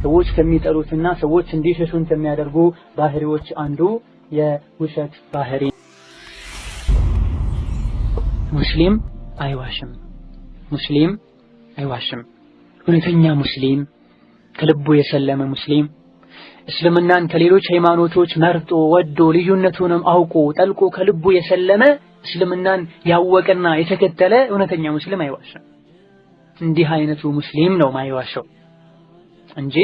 ሰዎች ከሚጠሉትና ሰዎች እንዲሸሹን ከሚያደርጉ ባህሪዎች አንዱ የውሸት ባህሪ። ሙስሊም አይዋሽም። እውነተኛ ሙስሊም፣ ከልቡ የሰለመ ሙስሊም፣ እስልምናን ከሌሎች ሃይማኖቶች መርጦ ወዶ ልዩነቱንም አውቆ ጠልቆ ከልቡ የሰለመ እስልምናን ያወቀና የተከተለ እውነተኛ ሙስሊም አይዋሽም። እንዲህ አይነቱ ሙስሊም ነው ማይዋሸው እንጂ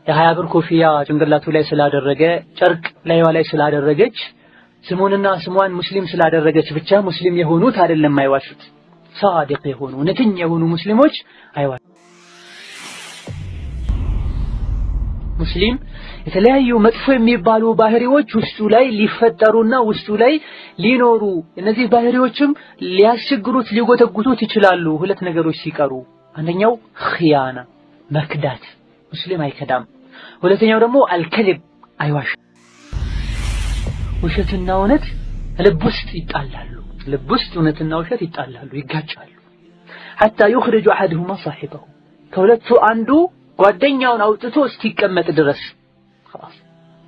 የ20 ብር ኮፍያ ጭንቅላቱ ላይ ስላደረገ ጨርቅ ላይዋ ላይ ስላደረገች ስሟን ሙስሊም ስላደረገች ብቻ ሙስሊም የሆኑት አይደለም አይዋሹት። ሳዲቅ የሆኑ እውነተኛ የሆኑ ሙስሊሞች አይዋሹም። ሙስሊም የተለያዩ መጥፎ የሚባሉ ባህሪዎች ውስጡ ላይ ሊፈጠሩና ውስጡ ላይ ሊኖሩ እነዚህ ባህሪዎችም ሊያስቸግሩት ሊጎተጉቱት ይችላሉ። ሁለት ነገሮች ሲቀሩ፣ አንደኛው ኺያና መክዳት፣ ሙስሊም አይከዳም። ሁለተኛው ደግሞ አልከذብ አይዋሽም። ውሸትና እውነት ልብ ውስጥ ይጣላሉ። ልብ ውስጥ እውነትና ውሸት ይጣላሉ፣ ይጋጫሉ። حتى يخرج احدهما صاحبه ከሁለቱ አንዱ ጓደኛውን አውጥቶ እስኪቀመጥ ድረስ خلاص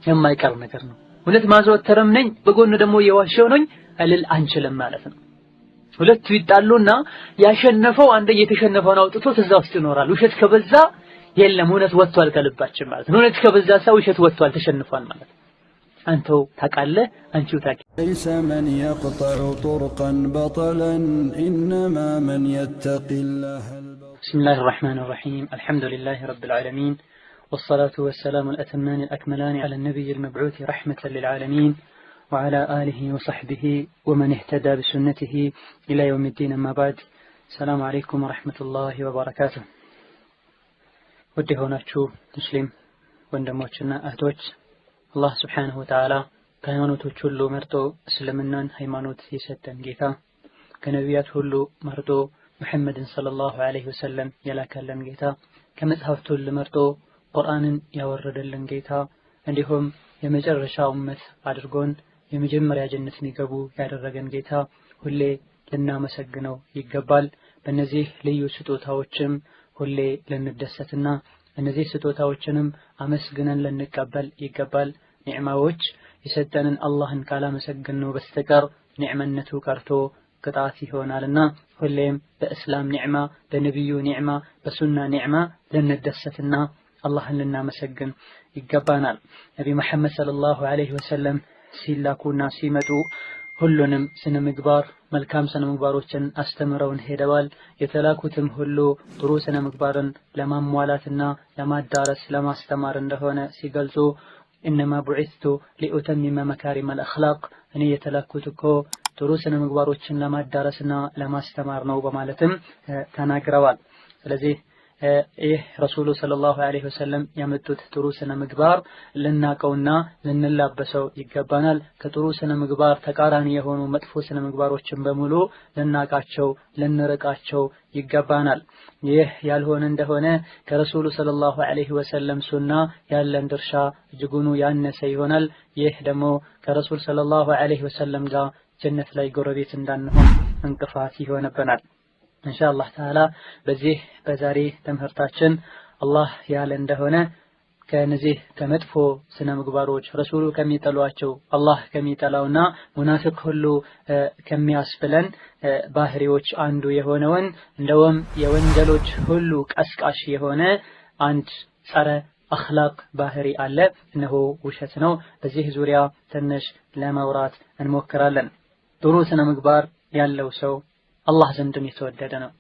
የማይቀር ነገር ነው። እውነት ማዘወተረም ነኝ በጎን ደግሞ የዋሸው ነኝ እልል አንችልም ማለት ነው። ሁለቱ ይጣሉና ያሸነፈው አንደ የተሸነፈውን አውጥቶ እዛ ውስጥ ይኖራል። ውሸት ከበዛ የለም እውነት ወጥቷል ከልባችን ማለት ነው። እውነት ከበዛ ሰው ውሸት ወጥቷል ተሸንፏል ማለት ነው። አንተው ታውቃለህ አንቺው ታውቂ ليس من يقطع طرقا بطلا إنما من يتقي الله. بسم الله الرحمن الرحيم الحمد لله رب العالمين والصلاة والسلام الأتمان الأكملان على النبي المبعوث رحمة للعالمين وعلى آله وصحبه ومن اهتدى بسنته إلى يوم الدين. أما بعد السلام عليكم ورحمة الله وبركاته. ودي هوناتشو مسلم وندموتشنا أهدوش الله سبحانه وتعالى ከሃይማኖቶች ሁሉ መርጦ እስልምናን ሃይማኖት የሰጠን ጌታ ከነቢያት ሁሉ መርጦ ሙሐመድን ሰለላሁ ዐለይሂ ወሰለም የላከልን ጌታ ከመጽሐፍት ሁሉ መርጦ ቁርአንን ያወረደልን ጌታ እንዲሁም የመጨረሻ ኡመት አድርጎን የመጀመሪያ ጀነት እንዲገቡ ያደረገን ጌታ ሁሌ ልናመሰግነው ይገባል። በእነዚህ ልዩ ስጦታዎችም ሁሌ ልንደሰትና እነዚህ ስጦታዎችንም አመስግነን ልንቀበል ይገባል። ኒዕማዎች የሰጠንን አላህን ካላመሰገንነው በስተቀር ኒዕመነቱ ቀርቶ ቅጣት ይሆናልና ሁሌም በእስላም ኒዕማ፣ በነብዩ ኒዕማ፣ በሱና ኒዕማ ልንደሰትና አላህን ልናመሰግን ይገባናል። ነቢ መሐመድ ሰለላሁ ዐለይሂ ወሰለም ሲላኩና ሲመጡ ሁሉንም ስነ ምግባር መልካም ስነ ምግባሮችን አስተምረውን ሄደዋል። የተላኩትም ሁሉ ጥሩ ስነ ምግባርን ለማሟላትና ለማዳረስ ለማስተማር እንደሆነ ሲገልጹ إنما بعثت لأتمم مكارم الأخلاق እኔ የተላኩት እኮ ጥሩ ስነ ምግባሮችን ለማዳረስና ለማስተማር ነው በማለትም ተናግረዋል። ስለዚህ ይህ ረሱሉ ሰለላሁ ዐለይሂ ወሰለም ያመጡት ጥሩ ስነ ምግባር ልናቀውና ልንላበሰው ይገባናል። ከጥሩ ስነ ምግባር ተቃራኒ የሆኑ መጥፎ ስነ ምግባሮችን በሙሉ ልናቃቸው ልንርቃቸው ይገባናል። ይህ ያልሆነ እንደሆነ ከረሱሉ ሰለላሁ ዐለይሂ ወሰለም ሱና ያለን ድርሻ እጅጉኑ ያነሰ ይሆናል። ይህ ደግሞ ከረሱል ሰለላሁ ዐለይሂ ወሰለም ጋር ጀነት ላይ ጎረቤት እንዳንሆን እንቅፋት ይሆንብናል። ኢንሻአላህ ተዓላ በዚህ በዛሬ ትምህርታችን አላህ ያለ እንደሆነ ከነዚህ ከመጥፎ ስነ ምግባሮች ረሱሉ ከሚጠሏቸው አላህ ከሚጠላውና ሙናፊቅ ሁሉ ከሚያስብለን ባህሪዎች አንዱ የሆነውን እንደውም የወንጀሎች ሁሉ ቀስቃሽ የሆነ አንድ ጸረ አኽላቅ ባህሪ አለ። እነሆ ውሸት ነው። በዚህ ዙሪያ ትንሽ ለማውራት እንሞክራለን። ጥሩ ስነ ምግባር ያለው ሰው አላህ ዘንድም የተወደደ ነው።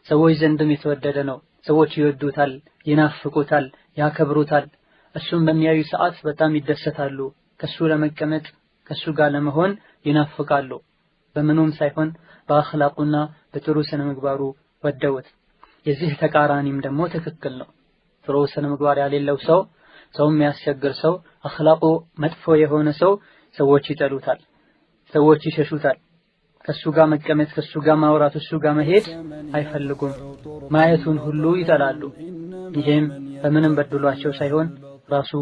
ሰዎች ዘንድም የተወደደ ነው። ሰዎች ይወዱታል፣ ይናፍቁታል፣ ያከብሩታል። እሱን በሚያዩ ሰዓት በጣም ይደሰታሉ። ከሱ ለመቀመጥ ከሱ ጋር ለመሆን ይናፍቃሉ። በምኑም ሳይሆን በአኽላቁና በጥሩ ስነ ምግባሩ ወደውት። የዚህ ተቃራኒም ደግሞ ትክክል ነው። ጥሩ ስነ ምግባር ያሌለው ሰው፣ ሰው የሚያስቸግር ሰው፣ አኽላቁ መጥፎ የሆነ ሰው ሰዎች ይጠሉታል፣ ሰዎች ይሸሹታል። ከሱ ጋር መቀመጥ ከሱ ጋር ማውራት ከሱ ጋር መሄድ አይፈልጉም። ማየቱን ሁሉ ይጠላሉ። ይሄም በምንም በድሏቸው ሳይሆን ራሱ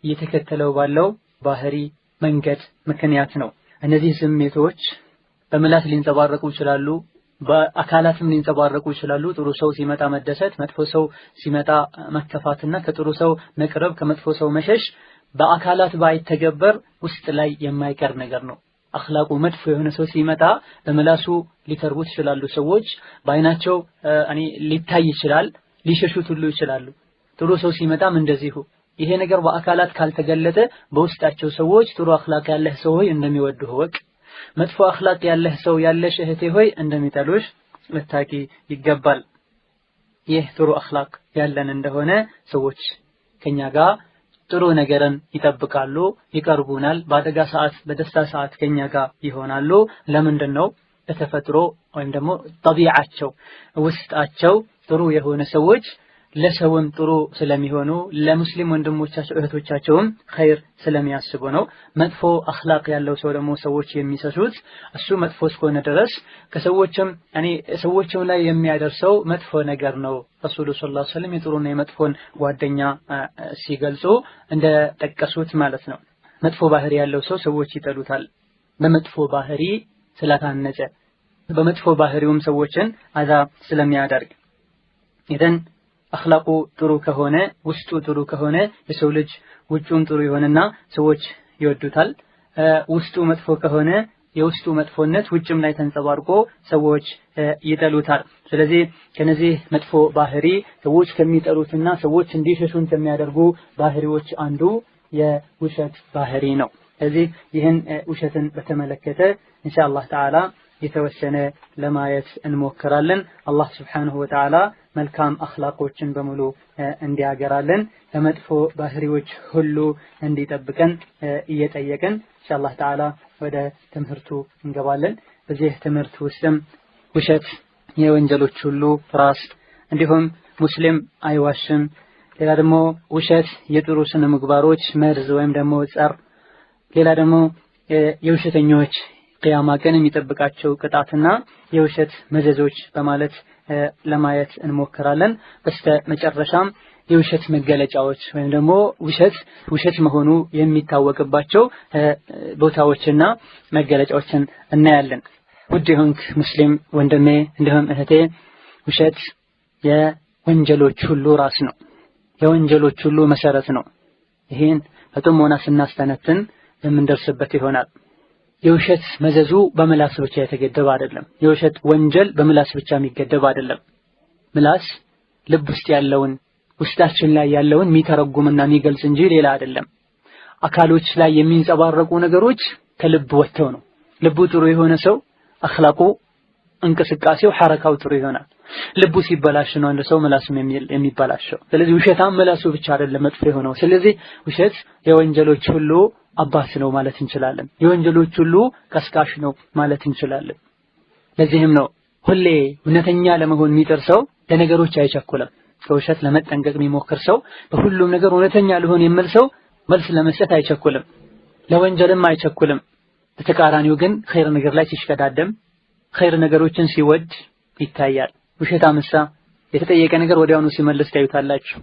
እየተከተለው ባለው ባህሪ መንገድ ምክንያት ነው። እነዚህ ስሜቶች በመላስ ሊንጸባረቁ ይችላሉ፣ በአካላትም ሊንጸባረቁ ይችላሉ። ጥሩ ሰው ሲመጣ መደሰት፣ መጥፎ ሰው ሲመጣ መከፋትና ከጥሩ ሰው መቅረብ ከመጥፎ ሰው መሸሽ በአካላት ባይተገበር ውስጥ ላይ የማይቀር ነገር ነው። አኽላቁ መጥፎ የሆነ ሰው ሲመጣ በመላሱ ሊተርቡት ይችላሉ ሰዎች፣ በአይናቸው ሊታይ ይችላል፣ ሊሸሹት ሁሉ ይችላሉ። ጥሩ ሰው ሲመጣም እንደዚሁ። ይሄ ነገር በአካላት ካልተገለጠ በውስጣቸው ሰዎች ጥሩ አኽላቅ ያለህ ሰው ሆይ እንደሚወዱህ ወቅ፣ መጥፎ አኽላቅ ያለህ ሰው ያለሽ እህቴ ሆይ እንደሚጠሉሽ ልታቂ ይገባል። ይህ ጥሩ አኽላቅ ያለን እንደሆነ ሰዎች ከኛ ጋር ጥሩ ነገርን ይጠብቃሉ፣ ይቀርቡናል። በአደጋ ሰዓት በደስታ ሰዓት ከኛ ጋር ይሆናሉ። ለምንድን ነው? በተፈጥሮ ወይም ደግሞ ጠቢዓቸው ውስጣቸው ጥሩ የሆነ ሰዎች ለሰውም ጥሩ ስለሚሆኑ ለሙስሊም ወንድሞቻቸው እህቶቻቸውም ኸይር ስለሚያስቡ ነው። መጥፎ አኽላቅ ያለው ሰው ደግሞ ሰዎች የሚሰሱት እሱ መጥፎ እስከሆነ ድረስ ሰዎችም ላይ የሚያደርሰው መጥፎ ነገር ነው። ረሱሉ ሰለላሁ ዐለይሂ ወሰለም የጥሩና የመጥፎን ጓደኛ ሲገልጹ እንደጠቀሱት ማለት ነው። መጥፎ ባህሪ ያለው ሰው ሰዎች ይጠሉታል፣ በመጥፎ ባህሪ ስለታነጸ፣ በመጥፎ ባህሪውም ሰዎችን አዛ ስለሚያደርግ። ይደን አኽላቁ ጥሩ ከሆነ ውስጡ ጥሩ ከሆነ የሰው ልጅ ውጩም ጥሩ ይሆንና ሰዎች ይወዱታል። ውስጡ መጥፎ ከሆነ የውስጡ መጥፎነት ውጭም ላይ ተንጸባርቆ ሰዎች ይጠሉታል። ስለዚህ ከነዚህ መጥፎ ባህሪ ሰዎች ከሚጠሉትና ሰዎች እንዲሸሹን ከሚያደርጉ ባህሪዎች አንዱ የውሸት ባህሪ ነው። ስለዚህ ይህን ውሸትን በተመለከተ ኢንሻአላህ ተዓላ የተወሰነ ለማየት እንሞክራለን። አላህ ሱብሓነሁ ወተዓላ መልካም አኽላቆችን በሙሉ እንዲያገራለን፣ ከመጥፎ ባህሪዎች ሁሉ እንዲጠብቀን እየጠየቅን ኢንሻአላህ ተዓላ ወደ ትምህርቱ እንገባለን። በዚህ ትምህርት ውስጥም ውሸት የወንጀሎች ሁሉ ራስ፣ እንዲሁም ሙስሊም አይዋሽም፣ ሌላ ደግሞ ውሸት የጥሩ ስነ ምግባሮች መርዝ ወይም ደግሞ ጸር፣ ሌላ ደግሞ የውሸተኞች ቅያማ ቀን የሚጠብቃቸው ቅጣትና የውሸት መዘዞች በማለት ለማየት እንሞክራለን። በስተ መጨረሻም የውሸት መገለጫዎች ወይም ደግሞ ውሸት መሆኑ የሚታወቅባቸው ቦታዎችና መገለጫዎችን እናያለን። ውድ የሆንክ ሙስሊም ወንድሜ እንዲሁም እህቴ ውሸት የወንጀሎች ሁሉ ራስ ነው፣ የወንጀሎች ሁሉ መሰረት ነው። ይህን በጥሞና ስናስተነትን የምንደርስበት ይሆናል። የውሸት መዘዙ በምላስ ብቻ የተገደበ አይደለም። የውሸት ወንጀል በምላስ ብቻ የሚገደብ አይደለም። ምላስ ልብ ውስጥ ያለውን ውስጣችን ላይ ያለውን የሚተረጉምና የሚገልጽ እንጂ ሌላ አይደለም። አካሎች ላይ የሚንጸባረቁ ነገሮች ከልብ ወጥተው ነው። ልቡ ጥሩ የሆነ ሰው አኽላቁ፣ እንቅስቃሴው፣ ሐረካው ጥሩ ይሆናል። ልቡ ሲበላሽ ነው አንድ ሰው ምላሱም የሚበላሸው። ስለዚህ ውሸታም ምላሱ ብቻ አይደለም መጥፎ የሆነው። ስለዚህ ውሸት የወንጀሎች ሁሉ አባት ነው ማለት እንችላለን። የወንጀሎች ሁሉ ቀስቃሽ ነው ማለት እንችላለን። ለዚህም ነው ሁሌ እውነተኛ ለመሆን የሚጥር ሰው ለነገሮች አይቸኩልም። ከውሸት ለመጠንቀቅ የሚሞክር ሰው በሁሉም ነገር እውነተኛ ሊሆን የሚል ሰው መልስ ለመስጠት አይቸኩልም፣ ለወንጀልም አይቸኩልም። በተቃራኒው ግን ኸይር ነገር ላይ ሲሽቀዳደም፣ ኸይር ነገሮችን ሲወድ ይታያል። ውሸታምሳ የተጠየቀ ነገር ወዲያውኑ ሲመልስ ታዩታላችሁ።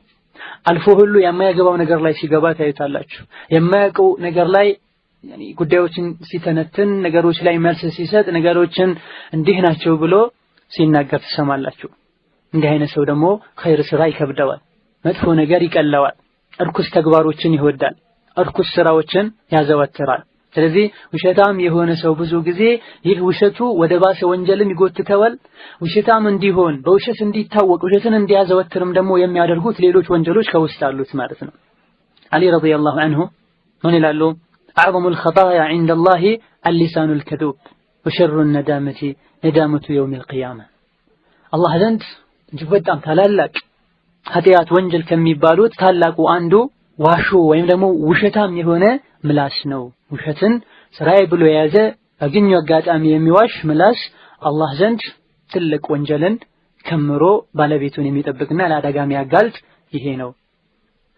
አልፎ ሁሉ የማያገባው ነገር ላይ ሲገባ ታዩታላችሁ። የማያውቀው ነገር ላይ ጉዳዮችን ሲተነትን፣ ነገሮች ላይ መልስ ሲሰጥ፣ ነገሮችን እንዲህ ናቸው ብሎ ሲናገር ትሰማላችሁ። እንዲህ አይነት ሰው ደግሞ ኸይር ስራ ይከብደዋል፣ መጥፎ ነገር ይቀለዋል፣ እርኩስ ተግባሮችን ይወዳል፣ እርኩስ ስራዎችን ያዘወትራል። ስለዚህ ውሸታም የሆነ ሰው ብዙ ጊዜ ይህ ውሸቱ ወደ ባሰ ወንጀልም ይጎትተዋል። ውሸታም እንዲሆን በውሸት እንዲታወቅ ውሸትን እንዲያዘወትርም ደግሞ የሚያደርጉት ሌሎች ወንጀሎች ከውስጥ አሉት ማለት ነው። አሊ ረዲየላሁ ዐንሁ ምን ይላሉ? አዕዘሙል ኸጣያ ዐንደላሂ አልሊሳኑል ከዙብ ወሸሩን ነዳመቲ ነዳመቱ የውሚል ቂያማ። አላህ ዘንድ እጅግ በጣም ታላላቅ ኃጢአት ወንጀል ከሚባሉት ታላቁ አንዱ ዋሾ ወይም ደግሞ ውሸታም የሆነ ምላስ ነው። ውሸትን ስራዬ ብሎ የያዘ ባገኘው አጋጣሚ የሚዋሽ ምላስ አላህ ዘንድ ትልቅ ወንጀልን ከምሮ ባለቤቱን የሚጠብቅና ለአደጋ የሚያጋልጥ ይሄ ነው።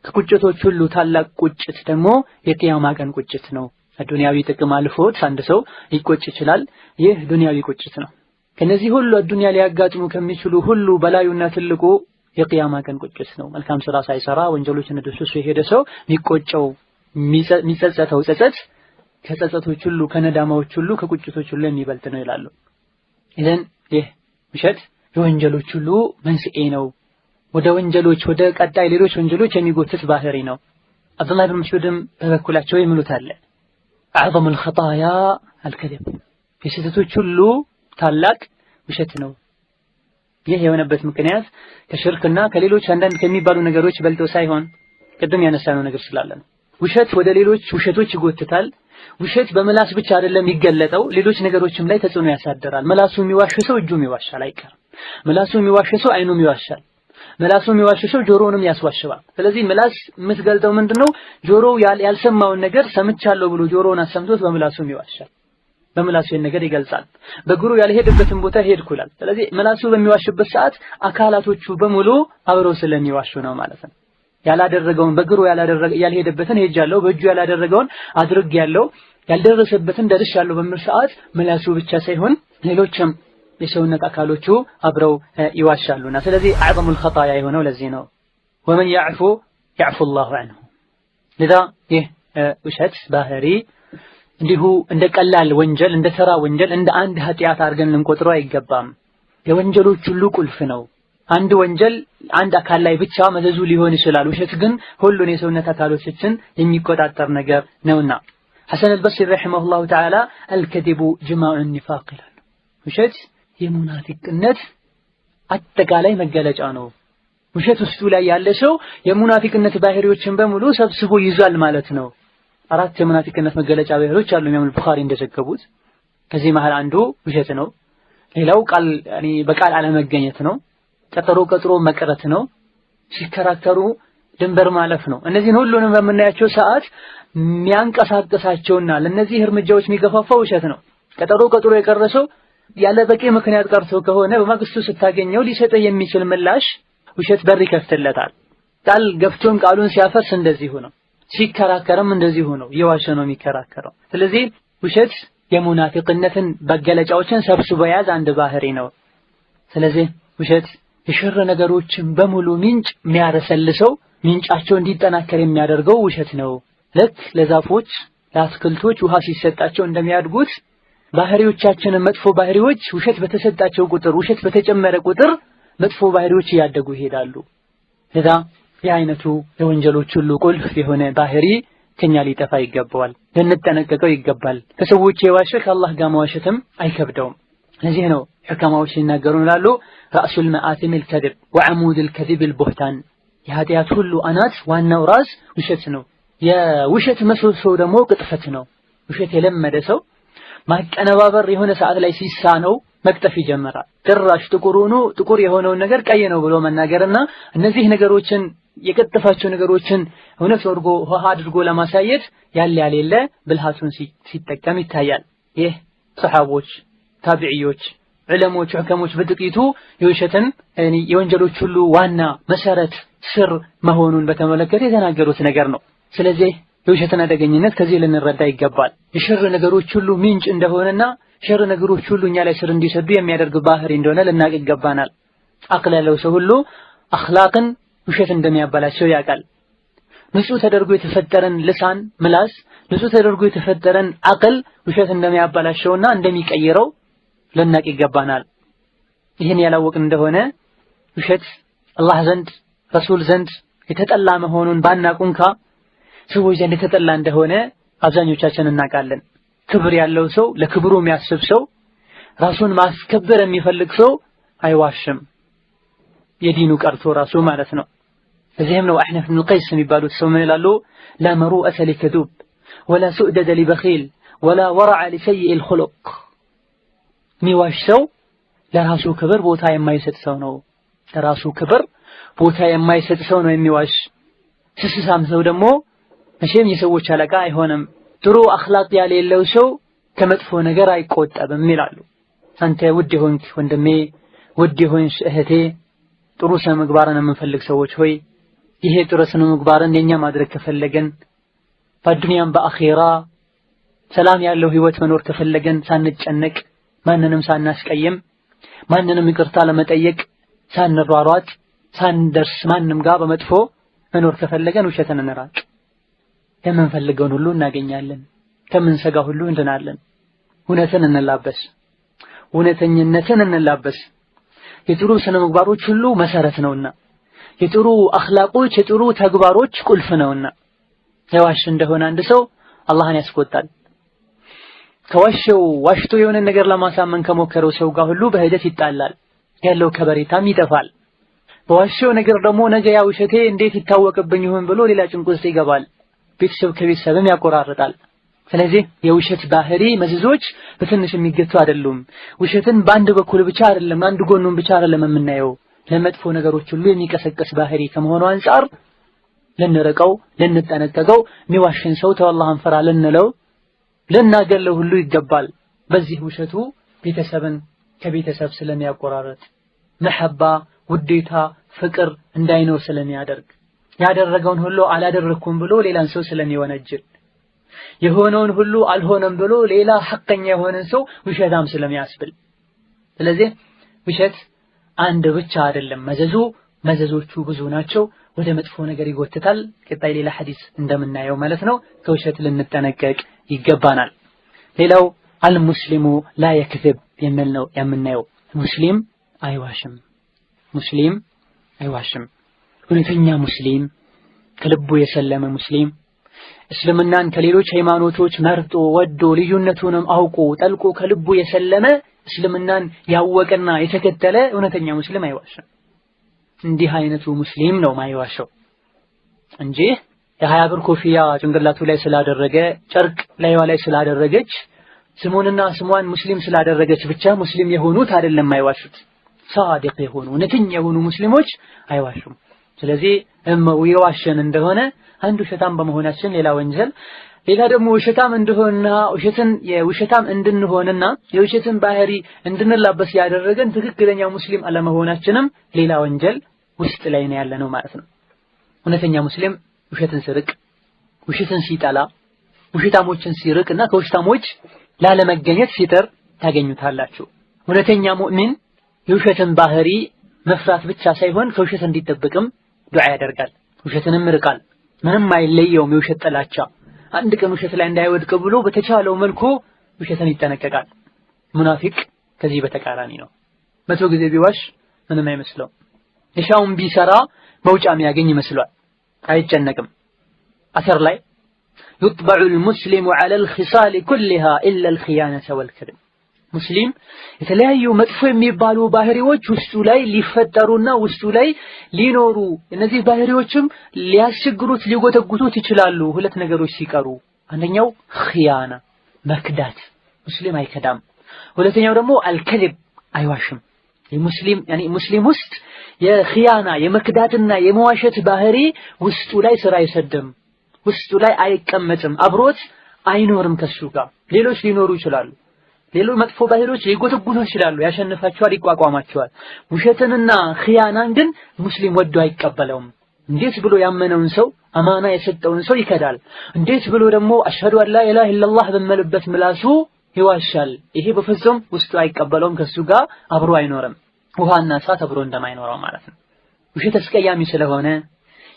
ከቁጭቶች ሁሉ ታላቅ ቁጭት ደግሞ የቂያማ ቀን ቁጭት ነው። አዱንያዊ ጥቅም አልፎት አንድ ሰው ሊቆጭ ይችላል። ይህ ዱንያዊ ቁጭት ነው። ከነዚህ ሁሉ አዱንያ ሊያጋጥሙ ከሚችሉ ሁሉ በላዩና ትልቁ የቂያማ ቀን ቁጭት ነው። መልካም ስራ ሳይሰራ ወንጀሎችን ደስሶ የሄደ ሰው የሚቆጨው የሚጸጸተው ጸጸት ከጸጸቶች ሁሉ ከነዳማዎች ሁሉ ከቁጭቶች ሁሉ የሚበልጥ ነው ይላሉ። ይሄን ይህ ውሸት የወንጀሎች ሁሉ መንስኤ ነው። ወደ ወንጀሎች ወደ ቀጣይ ሌሎች ወንጀሎች የሚጎትት ባህሪ ነው። አብዱላህ ኢብኑ መስዑድም በበኩላቸው የሚሉት አለ አዕዘሙል ኸጣያ አልከዚብ የስህተቶች ሁሉ ታላቅ ውሸት ነው። ይህ የሆነበት ምክንያት ከሽርክና ከሌሎች አንዳንድ ከሚባሉ ነገሮች በልጦ ሳይሆን ቅድም ያነሳነው ነገር ስላለ ነው። ውሸት ወደ ሌሎች ውሸቶች ይጎትታል። ውሸት በምላስ ብቻ አይደለም የሚገለጠው፣ ሌሎች ነገሮችም ላይ ተጽዕኖ ያሳድራል። ምላሱ የሚዋሽ ሰው እጁም ይዋሻል አይቀርም። ምላሱ የሚዋሽ ሰው አይኑም ይዋሻል። ምላሱ የሚዋሽ ሰው ጆሮውንም ያስዋሽባል። ስለዚህ ምላስ የምትገልጠው ምንድነው? ጆሮው ያልሰማውን ነገር ሰምቻለሁ ብሎ ጆሮውን አሰምቶት በምላሱም ይዋሻል። በምላሱ ነገር ይገልጻል። በእግሩ ያልሄደበትን ቦታ ሄድኩላል። ስለዚህ ምላሱ በሚዋሽበት ሰዓት አካላቶቹ በሙሉ አብረው ስለሚዋሹ ነው ማለት ነው። ያላደረገውን በእግሩ ያልሄደበትን ሄጃለሁ፣ በእጁ ያላደረገውን አድርጌያለሁ፣ ያልደረሰበትን ደርሻለሁ በሚል ሰዓት ምላሱ ብቻ ሳይሆን ሌሎችም የሰውነት አካሎቹ አብረው ይዋሻሉና ስለዚህ አዕዘሙል ኸጣያ የሆነው ለዚህ ነው። ወመን ያዕፉ ያዕፉ አላሁ ዐንሁ። ለዛ ይህ ውሸት ባህሪ እንዲሁ እንደ ቀላል ወንጀል እንደ ተራ ወንጀል እንደ አንድ ኃጢአት አድርገን ልንቆጥረው አይገባም። የወንጀሎች ሁሉ ቁልፍ ነው። አንድ ወንጀል አንድ አካል ላይ ብቻ መዘዙ ሊሆን ይችላል። ውሸት ግን ሁሉን የሰውነት አካሎችን የሚቆጣጠር ነገር ነውና ሐሰን አልበስሪ ረሂመሁላሁ ተዓላ አልከዚቡ ጅማዑ ኒፋቅ ይላሉ። ውሸት የሙናፊቅነት አጠቃላይ መገለጫ ነው። ውሸት ውስጡ ላይ ያለ ሰው የሙናፊቅነት ባህሪዎችን በሙሉ ሰብስቦ ይዟል ማለት ነው። 4 የሙናፊቅነት መገለጫ ባህሪዎች አሉ ኢማም አልቡኻሪ እንደዘገቡት። ከዚህ መሃል አንዱ ውሸት ነው። ሌላው በቃል አለመገኘት ነው። ቀጠሮ መቅረት ነው። ሲከራከሩ ድንበር ማለፍ ነው። እነዚህን ሁሉንም በምናያቸው ሰዓት የሚያንቀሳቅሳቸውና ለነዚህ እርምጃዎች የሚገፋፋው ውሸት ነው። ቀጠሮ የቀረሰው ያለ በቂ ምክንያት ቀርቶ ከሆነ በማግስቱ ስታገኘው ሊሰጥ የሚችል ምላሽ ውሸት በር ይከፍትለታል። ቃል ገፍቶን ቃሉን ሲያፈርስ እንደዚሁ ነው። ሲከራከርም እንደዚሁ ነው። የዋሸ ነው የሚከራከረው። ስለዚህ ውሸት የሙናፊቅነትን መገለጫዎችን ሰብስቦ የያዘ አንድ ባህሪ ነው። ስለዚህ ውሸት የሸር ነገሮችን በሙሉ ምንጭ የሚያረሰልሰው ምንጫቸው እንዲጠናከር የሚያደርገው ውሸት ነው። ልክ ለዛፎች ለአትክልቶች ውሃ ሲሰጣቸው እንደሚያድጉት ባህሪዎቻችንን መጥፎ ባህሪዎች ውሸት በተሰጣቸው ቁጥር ውሸት በተጨመረ ቁጥር መጥፎ ባህሪዎች እያደጉ ይሄዳሉ። ለዛ የአይነቱ የወንጀሎች ሁሉ ቁልፍ የሆነ ባህሪ ከኛ ሊጠፋ ይገባዋል፣ ልንጠነቀቀው ይገባል። ከሰዎች የዋሸ ከአላህ ጋር መዋሸትም አይከብደውም። ለዚህ ነው ሕከማዎች ሲናገሩ ይላሉ ራሱል መአቲም الكذب وعمود الكذب البهتان የኃጢአት ሁሉ አናት ዋናው ራስ ውሸት ነው። የውሸት ምሰሶ ደግሞ ቅጥፈት ነው። ውሸት የለመደ ሰው ማቀነባበር የሆነ ሰዓት ላይ ሲሳነው መቅጠፍ ይጀምራል። ጭራሽ ጥቁር የሆነውን ነገር ቀይ ነው ብሎ መናገርና እነዚህ ነገሮችን የቀጠፋቸው ነገሮችን እውነት አድርጎ ለማሳየት ያለ ብልሃቱን ሲጠቀም ይታያል። ይህ ሰሃቦች፣ ታቢዒዎች፣ ዑለሞች፣ ሕከሞች በጥቂቱ የወንጀሎች ሁሉ ዋና መሰረት ስር መሆኑን በተመለከተ የተናገሩት ነገር ነው። ስለዚህ የውሸትን አደገኝነት ከዚህ ልንረዳ ይገባል። የሸር ነገሮች ሁሉ ምንጭ እንደሆነና ሸር ነገሮች ሁሉ እኛ ላይ ስር እንዲሰዱ የሚያደርግ ባህሪ እንደሆነ ልናቅ ይገባናል። አቅል ያለው ሰው ሁሉ አኽላቅን ውሸት እንደሚያበላሸው ያውቃል። ንጹህ ተደርጎ የተፈጠረን ልሳን ምላስ፣ ንጹህ ተደርጎ የተፈጠረን አቅል ውሸት እንደሚያበላሸውና እንደሚቀይረው ልናቅ ይገባናል። ይህን ያላወቅን እንደሆነ ውሸት አላህ ዘንድ ረሱል ዘንድ የተጠላ መሆኑን ባናቁንካ ሰዎች ዘንድ የተጠላ እንደሆነ አብዛኞቻችን እናውቃለን። ክብር ያለው ሰው፣ ለክብሩ የሚያስብ ሰው፣ ራሱን ማስከበር የሚፈልግ ሰው አይዋሽም። የዲኑ ቀርቶ ራሱ ማለት ነው። እዚህም ነው አህነፍ ኢብኑ ቀይስ የሚባሉት ሰው ምን ይላሉ? ላ መሩአተ ሊከዱብ ወላ ሱዕደደ ሊበኺል ወላ ወረዐ ሊሰይእ الخلق የሚዋሽ ሰው ለራሱ ክብር ቦታ የማይሰጥ ሰው ነው። ለራሱ ክብር ቦታ የማይሰጥ ሰው ነው የሚዋሽ። ስስሳም ሰው ደግሞ መቼም የሰዎች አለቃ አይሆንም። ጥሩ አኽላቅ ያሌለው ሰው ከመጥፎ ነገር አይቆጠብም ይላሉ። አንተ ውድ የሆንክ ወንድሜ፣ ውድ የሆንሽ እህቴ፣ ጥሩ ስነ ምግባርን የምንፈልግ ሰዎች ሆይ ይሄ ጥሩ ስነ ምግባርን የኛ ማድረግ ከፈለገን በዱንያም በአኺራ ሰላም ያለው ህይወት መኖር ከፈለገን ሳንጨነቅ ማንንም ሳናስቀይም ማንንም ይቅርታ ለመጠየቅ ሳንሯሯጥ ሳንደርስ ማንንም ጋር በመጥፎ መኖር ከፈለገን ውሸትን እንራቅ። የምንፈልገውን ሁሉ እናገኛለን፣ ከምንሰጋ ሁሉ እንድናለን። እውነትን እንላበስ፣ እውነተኝነትን እንላበስ። የጥሩ ስነ ምግባሮች ሁሉ መሰረት ነውና የጥሩ አኽላቆች የጥሩ ተግባሮች ቁልፍ ነውና የዋሽ እንደሆነ አንድ ሰው አላህን ያስቆጣል። ከዋሸው ዋሽቶ የሆነ ነገር ለማሳመን ከሞከረው ሰው ጋር ሁሉ በሂደት ይጣላል፣ ያለው ከበሬታም ይጠፋል። በዋሸው ነገር ደግሞ ነገ ያ ውሸቴ እንዴት ይታወቅብኝ ይሆን ብሎ ሌላ ጭንቅ ውስጥ ይገባል። ቤተሰብ ከቤተሰብም ያቆራርጣል። ስለዚህ የውሸት ባህሪ መዘዞች በትንሽ የሚገቱ አይደሉም። ውሸትን በአንድ በኩል ብቻ አይደለም አንድ ጎኑን ብቻ አይደለም የምናየው፣ ለመጥፎ ነገሮች ሁሉ የሚቀሰቀስ ባህሪ ከመሆኑ አንፃር ልንርቀው ልንጠነቀቀው የሚዋሽን ሰው ተው አላህን ፍራ ልንለው ልናገለው ሁሉ ይገባል። በዚህ ውሸቱ ቤተሰብን ከቤተሰብ ስለሚያቆራረጥ መሐባ ውዴታ ፍቅር እንዳይኖር ስለሚያደርግ ያደረገውን ሁሉ አላደረኩም ብሎ ሌላን ሰው ስለሚወነጅል የሆነውን ሁሉ አልሆነም ብሎ ሌላ ሐቀኛ የሆነን ሰው ውሸታም ስለሚያስብል ስለዚህ ውሸት አንድ ብቻ አይደለም መዘዞቹ ብዙ ናቸው። ወደ መጥፎ ነገር ይጎትታል። ቀጣይ ሌላ ሐዲስ እንደምናየው ማለት ነው ከውሸት ልንጠነቀቅ ይገባናል። ሌላው አልሙስሊሙ ላ የክذብ የሚል ነው የምናየው። ሙስሊም አይዋሽም። እውነተኛ ሙስሊም ከልቡ የሰለመ ሙስሊም እስልምናን ከሌሎች ሃይማኖቶች መርጦ ወዶ ልዩነቱንም አውቆ ጠልቆ ከልቡ የሰለመ እስልምናን ያወቀና የተከተለ እውነተኛ ሙስሊም አይዋሽም። እንዲህ አይነቱ ሙስሊም ነው ማይዋሸው እንጂ የ20 ብር ኮፍያ ጭንቅላቱ ላይ ስላደረገ ጨርቅ ላይዋ ላይ ስላደረገች ስሟን ሙስሊም ስላደረገች ብቻ ሙስሊም የሆኑት አይደለም አይዋሹት። ሳዲቅ የሆኑ እውነተኛ የሆኑ ሙስሊሞች አይዋሹም። ስለዚህ የዋሸን እንደሆነ አንዱ ውሸታም በመሆናችን ሌላ ወንጀል፣ ሌላ ደግሞ ውሸታም እንደሆነና የውሸታም እንድንሆንና የውሸትን ባህሪ እንድንላበስ ያደረገን ትክክለኛ ሙስሊም አለመሆናችንም ሌላ ወንጀል ውስጥ ላይ ነው ያለነው ማለት ነው። እውነተኛ ሙስሊም ውሸትን ሲርቅ፣ ውሸትን ሲጠላ፣ ውሸታሞችን ሲርቅና ከውሸታሞች ላለመገኘት ሲጥር ታገኙታላችሁ። እውነተኛ ሙእሚን የውሸትን ባህሪ መፍራት ብቻ ሳይሆን ከውሸት እንዲጠብቅም ዱዓ ያደርጋል። ውሸትንም ይርቃል። ምንም አይለየውም የውሸት ጥላቻ። አንድ ቀን ውሸት ላይ እንዳይወድቅ ብሎ በተቻለው መልኩ ውሸትን ይጠነቀቃል። ሙናፊቅ ከዚህ በተቃራኒ ነው። 100 ጊዜ ቢዋሽ ምንም አይመስለው። የሻውን ቢሰራ መውጫ የሚያገኝ ይመስሏል። አይጨነቅም። አሰር ላይ يطبع المسلم على الخصال كلها إلا الخيانة والكذب ሙስሊም የተለያዩ መጥፎ የሚባሉ ባህሪዎች ውስጡ ላይ ሊፈጠሩና ውስጡ ላይ ሊኖሩ እነዚህ ባህሪዎችም ሊያስቸግሩት ሊጎተጉቱት ይችላሉ ሁለት ነገሮች ሲቀሩ። አንደኛው ኺያና መክዳት፣ ሙስሊም አይከዳም። ሁለተኛው ደግሞ አልከذብ አይዋሽም። ሙስሊም ውስጥ የኺያና የመክዳትና የመዋሸት ባህሪ ውስጡ ላይ ስራ አይሰድም፣ ውስጡ ላይ አይቀመጥም፣ አብሮት አይኖርም ከሱ ጋር። ሌሎች ሊኖሩ ይችላሉ፣ ሌሎች መጥፎ ባህሪዎች ሊጎተጉቱ ይችላሉ፣ ያሸንፋቸዋል፣ ይቋቋማቸዋል። ውሸትንና ኺያናን ግን ሙስሊም ወዶ አይቀበለውም። እንዴት ብሎ ያመነውን ሰው አማና የሰጠውን ሰው ይከዳል? እንዴት ብሎ ደግሞ አሽሀዱ አን ላ ኢላሃ ኢላላህ በመልበት ምላሱ ይዋሻል? ይሄ በፍጹም ውስጡ አይቀበለውም፣ ከሱ ጋር አብሮ አይኖርም። ውሃና እሳት አብሮ እንደማይኖረው ማለት ነው። ውሸት አስቀያሚ ስለሆነ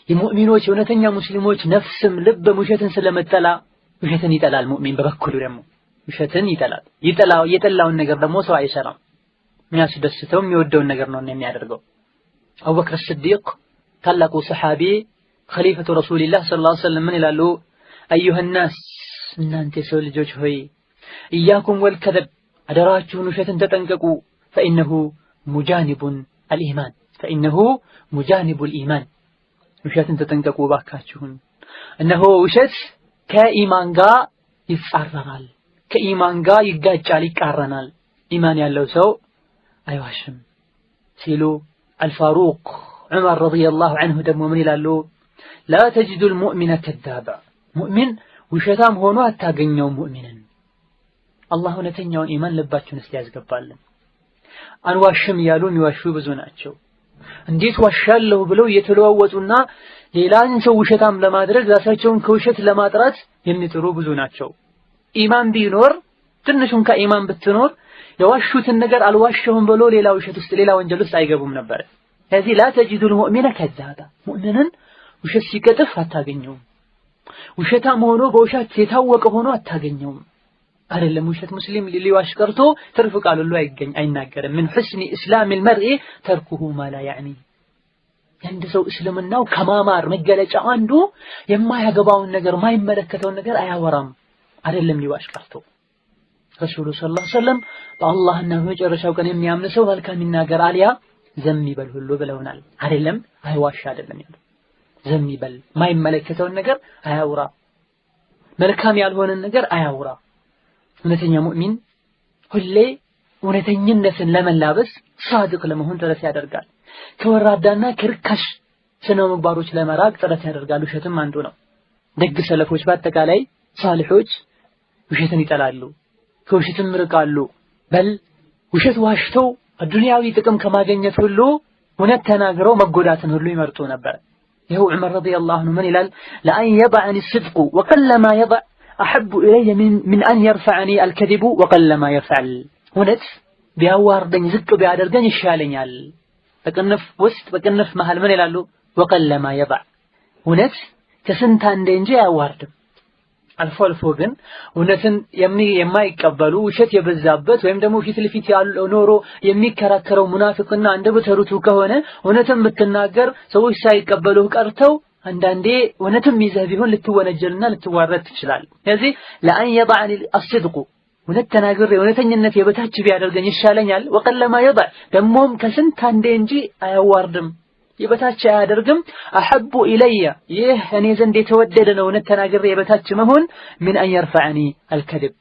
የሙእሚኖች የእውነተኛ ሙስሊሞች ነፍስም ልብም ውሸትን ስለመጠላ ውሸትን ይጠላል። ሙእሚን በበኩሉ ደግሞ ውሸትን ይጠላል። የጠላውን ነገር ደግሞ ሰው አይሰራም። የሚያስደስተው የሚወደውን ነገር ነው የሚያደርገው። አቡበክር ሲዲቅ ታላቁ ሰሐቢ ኸሊፈቱ ረሱልላህ ሰለላሁ ዐለይሂ ወሰለም ምን ይላሉ? አዩሃ ናስ እናንተ የሰው ልጆች ሆይ ኢያኩም ወልከذብ አደራችሁን ውሸትን ተጠንቀቁ። ፈኢነሁ ሙጃኒቡን አልኢማን ሙጃኒቡል ኢማን ውሸትን ተጠንቀቁ ባካችሁን። እነሆ ውሸት ከኢማን ጋር ይጻረራል፣ ከኢማን ጋር ይጋጫል፣ ይቃረናል። ኢማን ያለው ሰው አይዋሽም ሲሉ አልፋሩቅ ዑመር ረዲየላሁ ዐንሁ ደግሞ ምን ይላሉ? ላ ተጅዱል ሙእሚነ ከዛባ ሙእሚን ውሸታም ሆኖ አታገኘውም ሙእሚንን። አላህ እውነተኛውን ኢማን ልባችሁን እስቲ ያስገባልን። አንዋሽም ያሉ የሚዋሹ ብዙ ናቸው። እንዴት ዋሻለሁ ብለው እየተለዋወጡና ሌላን ሰው ውሸታም ለማድረግ ራሳቸውን ከውሸት ለማጥራት የሚጥሩ ብዙ ናቸው። ኢማን ቢኖር ትንሹን ከኢማን ብትኖር የዋሹትን ነገር አልዋሸሁም ብሎ ሌላ ውሸት ውስጥ ሌላ ወንጀል ውስጥ አይገቡም ነበር። ስለዚህ ላ ተጅዱል ሙእሚነ ከዛባ ሙእሚንን ውሸት ሲቀጥፍ አታገኘውም። ውሸታም ሆኖ በውሸት የታወቀ ሆኖ አታገኘውም። አይደለም ውሸት ሙስሊም ሊዋሽ ቀርቶ ትርፍ ቃል ሁሉ አይናገርም من حسن اسلام المرء تركه ما لا يعني አንድ ሰው እስልምናው ከማማር መገለጫ አንዱ የማያገባውን ነገር ማይመለከተውን ነገር አያወራም አይደለም ሊዋሽ ቀርቶ ረሱሉ ሰለላሁ ዐለይሂ ወሰለም በአላህና በመጨረሻው ቀን የሚያምን ሰው መልካም ይናገር አልያ ዘም ይበል ሁሉ ብለውናል አይደለም አይዋሽ አይደለም ያለው ዘም ይበል ማይመለከተውን ነገር አያውራ መልካም ያልሆነን ነገር አያውራ እውነተኛ ሙእሚን ሁሌ እውነተኝነትን ለመላበስ ሳድቅ ለመሆን ጥረት ያደርጋል ከወራዳና ከርካሽ ስነ ምግባሮች ለመራቅ ጥረት ያደርጋሉ ውሸትም አንዱ ነው ደግ ሰለፎች በአጠቃላይ ሳሊሖች ውሸትን ይጠላሉ ከውሸትም ርቃሉ በል ውሸት ዋሽተው አዱንያዊ ጥቅም ከማግኘት ሁሉ እውነት ተናግረው መጎዳትን ሁሉ ይመርጡ ነበር ይሄው ዑመር ረዲየላሁ ዐንሁ ምን ይላል ለአን يضعني الصدق وقلما يضع احب الي من ان يرفعني الكذب وقلما يفعل እውነት ቢያዋርደኝ ዝቅ ቢያደርገኝ ይሻለኛል በቅንፍ ውስጥ በቅንፍ መሃል ምን ይላሉ وقلما يضع እውነት ከስንት አንዴ እንጂ አያዋርድም አልፎ አልፎ ግን እውነትን የማይቀበሉ ውሸት የበዛበት ወይም ደግሞ ፊት ለፊት ያለው ኖሮ የሚከራከረው ሙናፊቅና እንደበተሩቱ ከሆነ እውነትን ብትናገር ሰዎች ሳይቀበሉ ቀርተው አንዳንዴ እውነትም ይዘህ ቢሆን ልትወነጀልና ልትዋረድ ትችላለህ ስለዚህ ለአን يضعني الصدق እውነት ተናግሬ እውነተኝነት የበታች ቢያደርገኝ ይሻለኛል وقلما يضع ደሞም ከስንት አንዴ እንጂ አያዋርድም የበታች አያደርግም احب الي ይህ እኔ ዘንድ የተወደደ ነው እውነት ተናግሬ የበታች መሆን من ان يرفعني الكذب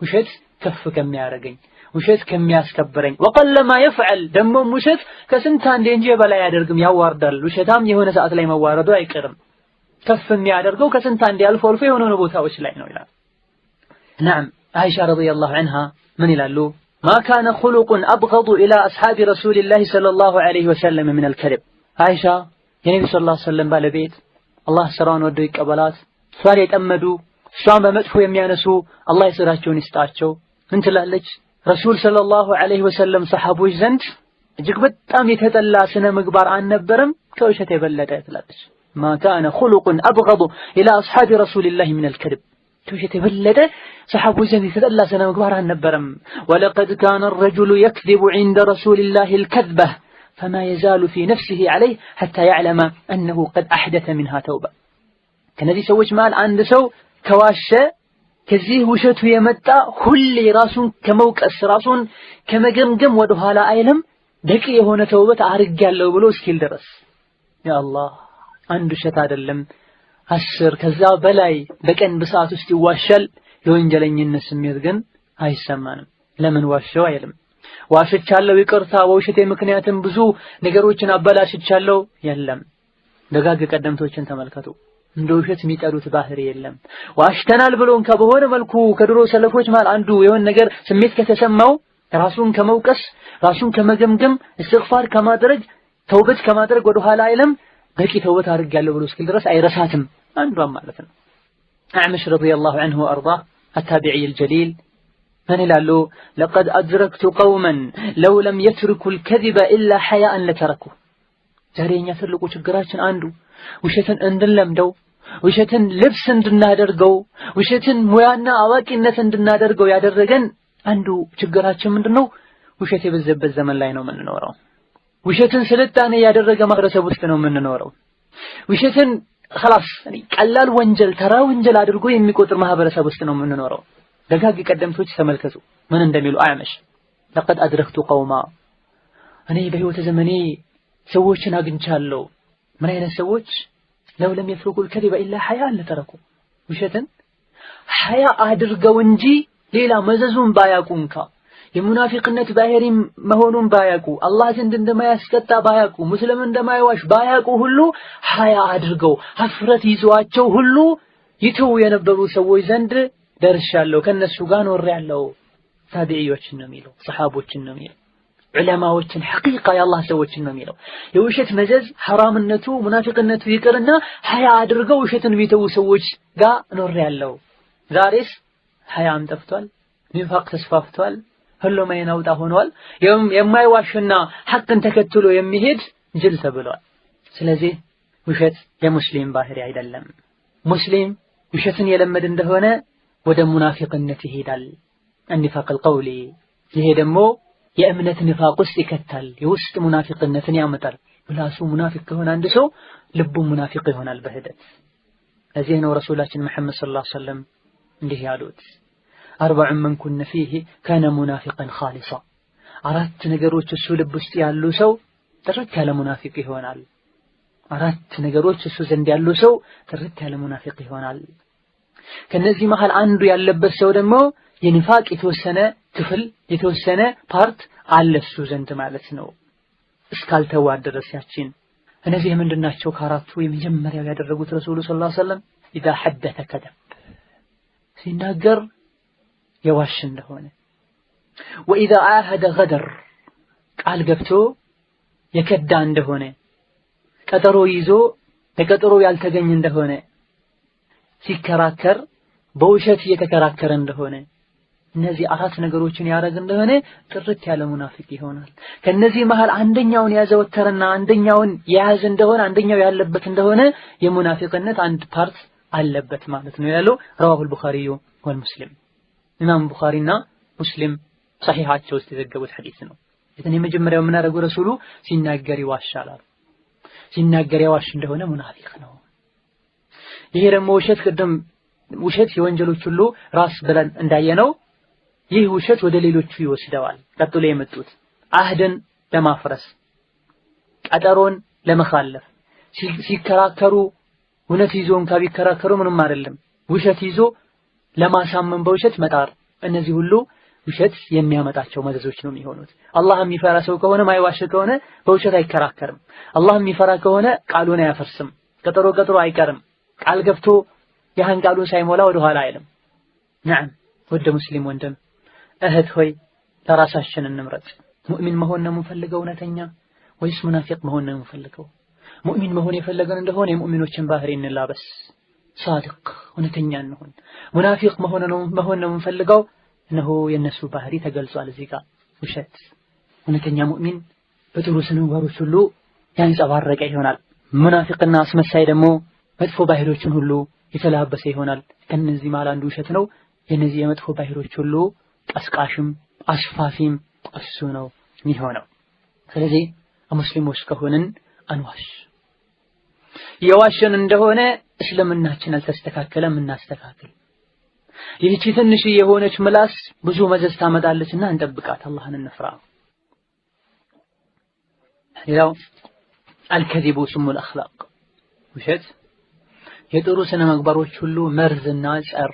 ውሸት ከፍ ከሚያረገኝ ውሸት ከሚያስከብረኝ وقلما يفعل ደሞም ውሸት ከስንት አንዴ እንጂ በላይ ያደርግም ያዋርዳል ውሸታም የሆነ ሰዓት ላይ መዋረዱ አይቀርም ከፍ የሚያደርገው ከስንት አንዴ አልፎ አልፎ የሆነ ቦታዎች ላይ ነው ይላል نعم عائشة رضي الله عنها من يلالو ما كان خلق أبغض إلى أصحاب رسول الله صلى الله عليه وسلم من الكذب عائشة النبي صلى الله عليه وسلم بالبيت الله سران ودو يقبلات سوال يتأمدوا سوال بمدحو يميانسو الله يسراچون يستاچو من تلالج رسول صلى الله عليه وسلم صحابوش زند እጅግ በጣም የተጠላ ስነ ምግባር አልነበረም ከውሸት የበለጠ ትላለች ما كان خلق أبغض إلى أصحاب رسول الله من الكذب توشت يبلد صحابو زين يتدلى سنة مقبارها النبرم ولقد كان الرجل يكذب عند رسول الله الكذبة فما يزال في نفسه عليه حتى يعلم أنه قد أحدث منها توبة كنذي سوش مال عند سو كواشة كزيه وشته يمتع كل راسون كموك أسراسون كمجمجم ودهالا أيلم دكي هنا توبة أرجع له بلوس كيل درس يا الله عنده شتاد اللم አስር ከዛ በላይ በቀን በሰዓት ውስጥ ይዋሻል የወንጀለኝነት ስሜት ግን አይሰማንም ለምን ዋሻው አይልም ዋሽቻለሁ ይቅርታ ወውሸቴ ምክንያቱም ብዙ ነገሮችን አበላሽቻለሁ የለም ደጋግ ቀደምቶችን ተመልከቱ እንደ ውሸት የሚጠሩት ባህሪ የለም ዋሽተናል ብሎን ከበሆነ መልኩ ከድሮ ሰለፎች ማለት አንዱ የሆነ ነገር ስሜት ከተሰማው ራሱን ከመውቀስ ራሱን ከመገምገም እስትግፋር ከማድረግ ተውበት ከማድረግ ወደ ኋላ አይልም በቂ ተውበት አድርጋለሁ ብሎ እስኪል ድረስ አይረሳትም አንዷም ማለት ነው አዕመሽ ረዲየላሁ ዐንሁ ወአርዳ التابعي الجليل من يلالو لقد أدركت قوما لو لم يتركوا الكذب إلا حياء لتركوه ዛሬኛ ትልቁ ችግራችን አንዱ ውሸትን እንድንለምደው ውሸትን ልብስ እንድናደርገው ውሸትን ሙያና አዋቂነት እንድናደርገው ያደረገን አንዱ ችግራችን ምንድነው ውሸት የበዘበት ዘመን ላይ ነው የምንኖረው ውሸትን ስልጣኔ ያደረገ ማህበረሰብ ውስጥ ነው የምንኖረው ውሸትን خلاص ቀላል ወንጀል ተራ ወንጀል አድርጎ የሚቆጥር ማህበረሰብ ውስጥ ነው የምንኖረው ደጋግ ቀደምቶች ተመልከቱ ምን እንደሚሉ አዕመሽ لقد أدركت قوما እኔ በህይወት ዘመኔ ሰዎችን አግኝቻለሁ ምን አይነት ሰዎች لو لم يتركوا الكذب إلا حياء لتركوا ውሸትን ሐያ አድርገው እንጂ ሌላ መዘዙን ባያቁንካ የሙናፊቅነት ባህሪ መሆኑን ባያቁ አላህ ዘንድ እንደማያስቀጣ ባያቁ ሙስሊም እንደማይዋሽ ባያቁ ሁሉ ሐያ አድርገው ሀፍረት ይዟቸው ሁሉ ይተው የነበሩ ሰዎች ዘንድ ደርሻለሁ ከነሱ ጋር ኖሬያለሁ ታቢዒዎችን ነው የሚለው ሰሃቦችን ነው የሚለው ዑለማዎችን ሐቂቃ የአላህ ሰዎችን ነው የሚለው የውሸት መዘዝ ሐራምነቱ ሙናፊቅነቱ ይቅርና ሐያ አድርገው ውሸትን ቢተው ሰዎች ጋር ኖሬያለሁ ዛሬስ ሐያም ጠፍቷል ኒፋቅ ተስፋፍቷል ሁሉም አይናውጣ ሆኗል የማይዋሽና ሐቅን ተከትሎ የሚሄድ ጅል ተብሏል ስለዚህ ውሸት የሙስሊም ባህሪ አይደለም ሙስሊም ውሸትን የለመደ እንደሆነ ወደ ሙናፊቅነት ይሄዳል النفاق القولي ይሄ ደግሞ የእምነት ንፋቅ ውስጥ ይከታል የውስጥ ሙናፊቅነትን ያመጣል ብላሱ ሙናፊቅ ከሆነ አንድ ሰው ልቡ ሙናፊቅ ይሆናል በሂደት እዚህ ነው ረሱላችን መሐመድ ሰለላሁ ዐለይሂ ወሰለም እንዲህ ያሉት 40 من كن فيه كان منافقا خالصا አራት ነገሮች እሱ ልብ ውስጥ ያሉ ሰው ጥርት ያለ ሙናፊቅ ይሆናል አራት ነገሮች እሱ ዘንድ ያሉ ሰው ጥርት ያለ ሙናፊቅ ይሆናል ከነዚህ መሃል አንዱ ያለበት ሰው ደግሞ የንፋቅ የተወሰነ ክፍል የተወሰነ ፓርት አለ እሱ ዘንድ ማለት ነው እስካልተዋደ ድረስ ያቺን እነዚህ ምንድናቸው ከአራቱ የመጀመሪያው ያደረጉት ረሱሉ ሰለላሁ ዐለይሂ ወሰለም اذا حدث كذب ሲናገር የዋሽ እንደሆነ واذا عاهد غدر ቃል ገብቶ የከዳ እንደሆነ ቀጠሮ ይዞ ተቀጠሮ ያልተገኘ እንደሆነ ሲከራከር በውሸት እየተከራከረ እንደሆነ እነዚህ አራት ነገሮችን ያደረገ እንደሆነ ጥርት ያለ ሙናፊቅ ይሆናል ከነዚህ መሃል አንደኛውን ያዘወተረና አንደኛውን የያዘ እንደሆነ አንደኛው ያለበት እንደሆነ የሙናፊቅነት አንድ ፓርት አለበት ማለት ነው ያለው رواه البخاري والمسلم ኢማም ቡኻሪና ሙስሊም صحيحاቸው ውስጥ የተዘገቡት ሐዲስ ነው እዚህ የመጀመሪያው ምን አደረጉ ረሱሉ ሲናገር ይዋሻል ሲናገር ያዋሽ እንደሆነ ሙናፊቅ ነው ይሄ ደግሞ ውሸት የወንጀሎች ሁሉ ራስ ብለን እንዳየነው ይህ ውሸት ወደ ሌሎቹ ይወስደዋል ቀጥሎ የመጡት አህደን ለማፍረስ ቀጠሮን ለመخالፍ ሲከራከሩ እውነት ይዞን ካቢከራከሩ ምንም አይደለም ውሸት ይዞ ለማሳመን በውሸት መጣር እነዚህ ሁሉ ውሸት የሚያመጣቸው መዘዞች ነው የሚሆኑት አላህ የሚፈራ ሰው ከሆነ ማይዋሽ ከሆነ በውሸት አይከራከርም አላህ የሚፈራ ከሆነ ቃሉን አያፈርስም ቀጠሮ አይቀርም ቃል ገብቶ ያን ቃሉን ሳይሞላ ወደ ኋላ አይልም نعم ወደ ሙስሊም ወንድም እህት ሆይ ተራሳችን እንምረጥ ሙእሚን መሆን ነው የምንፈልገው እውነተኛ ወይስ ሙናፊቅ መሆን ነው የምንፈልገው ሙእሚን መሆን የፈለገን እንደሆነ የሙእሚኖችን ባህሪ እንላበስ صادق እውነተኛ እንሆን ሙናፊቅ መሆን ነው የምንፈልገው እነሆ የነሱ ባህሪ ተገልጿል እዚህ ጋር ውሸት እውነተኛ ሙእሚን በጥሩ ስነምግባሮች ሁሉ ያንጸባረቀ ይሆናል ሙናፊቅና አስመሳይ ደግሞ መጥፎ ባህሪዎችን ሁሉ የተላበሰ ይሆናል ከነዚህ መሃል አንዱ ውሸት ነው የነዚህ የመጥፎ ባህሪዎች ሁሉ ቀስቃሽም አስፋፊም እሱ ነው የሚሆነው ስለዚህ ሙስሊሞች ከሆነን አንዋሽ የዋሸን እንደሆነ እስልምናችን አልተስተካከለም እናስተካክል ይህቺ ትንሽ የሆነች ምላስ ብዙ መዘዝ ታመጣለችና እንጠብቃት አላህን እንፍራ ሌላው الكذب سم الاخلاق ውሸት የጥሩ ስነ ምግባሮች ሁሉ መርዝና ጸር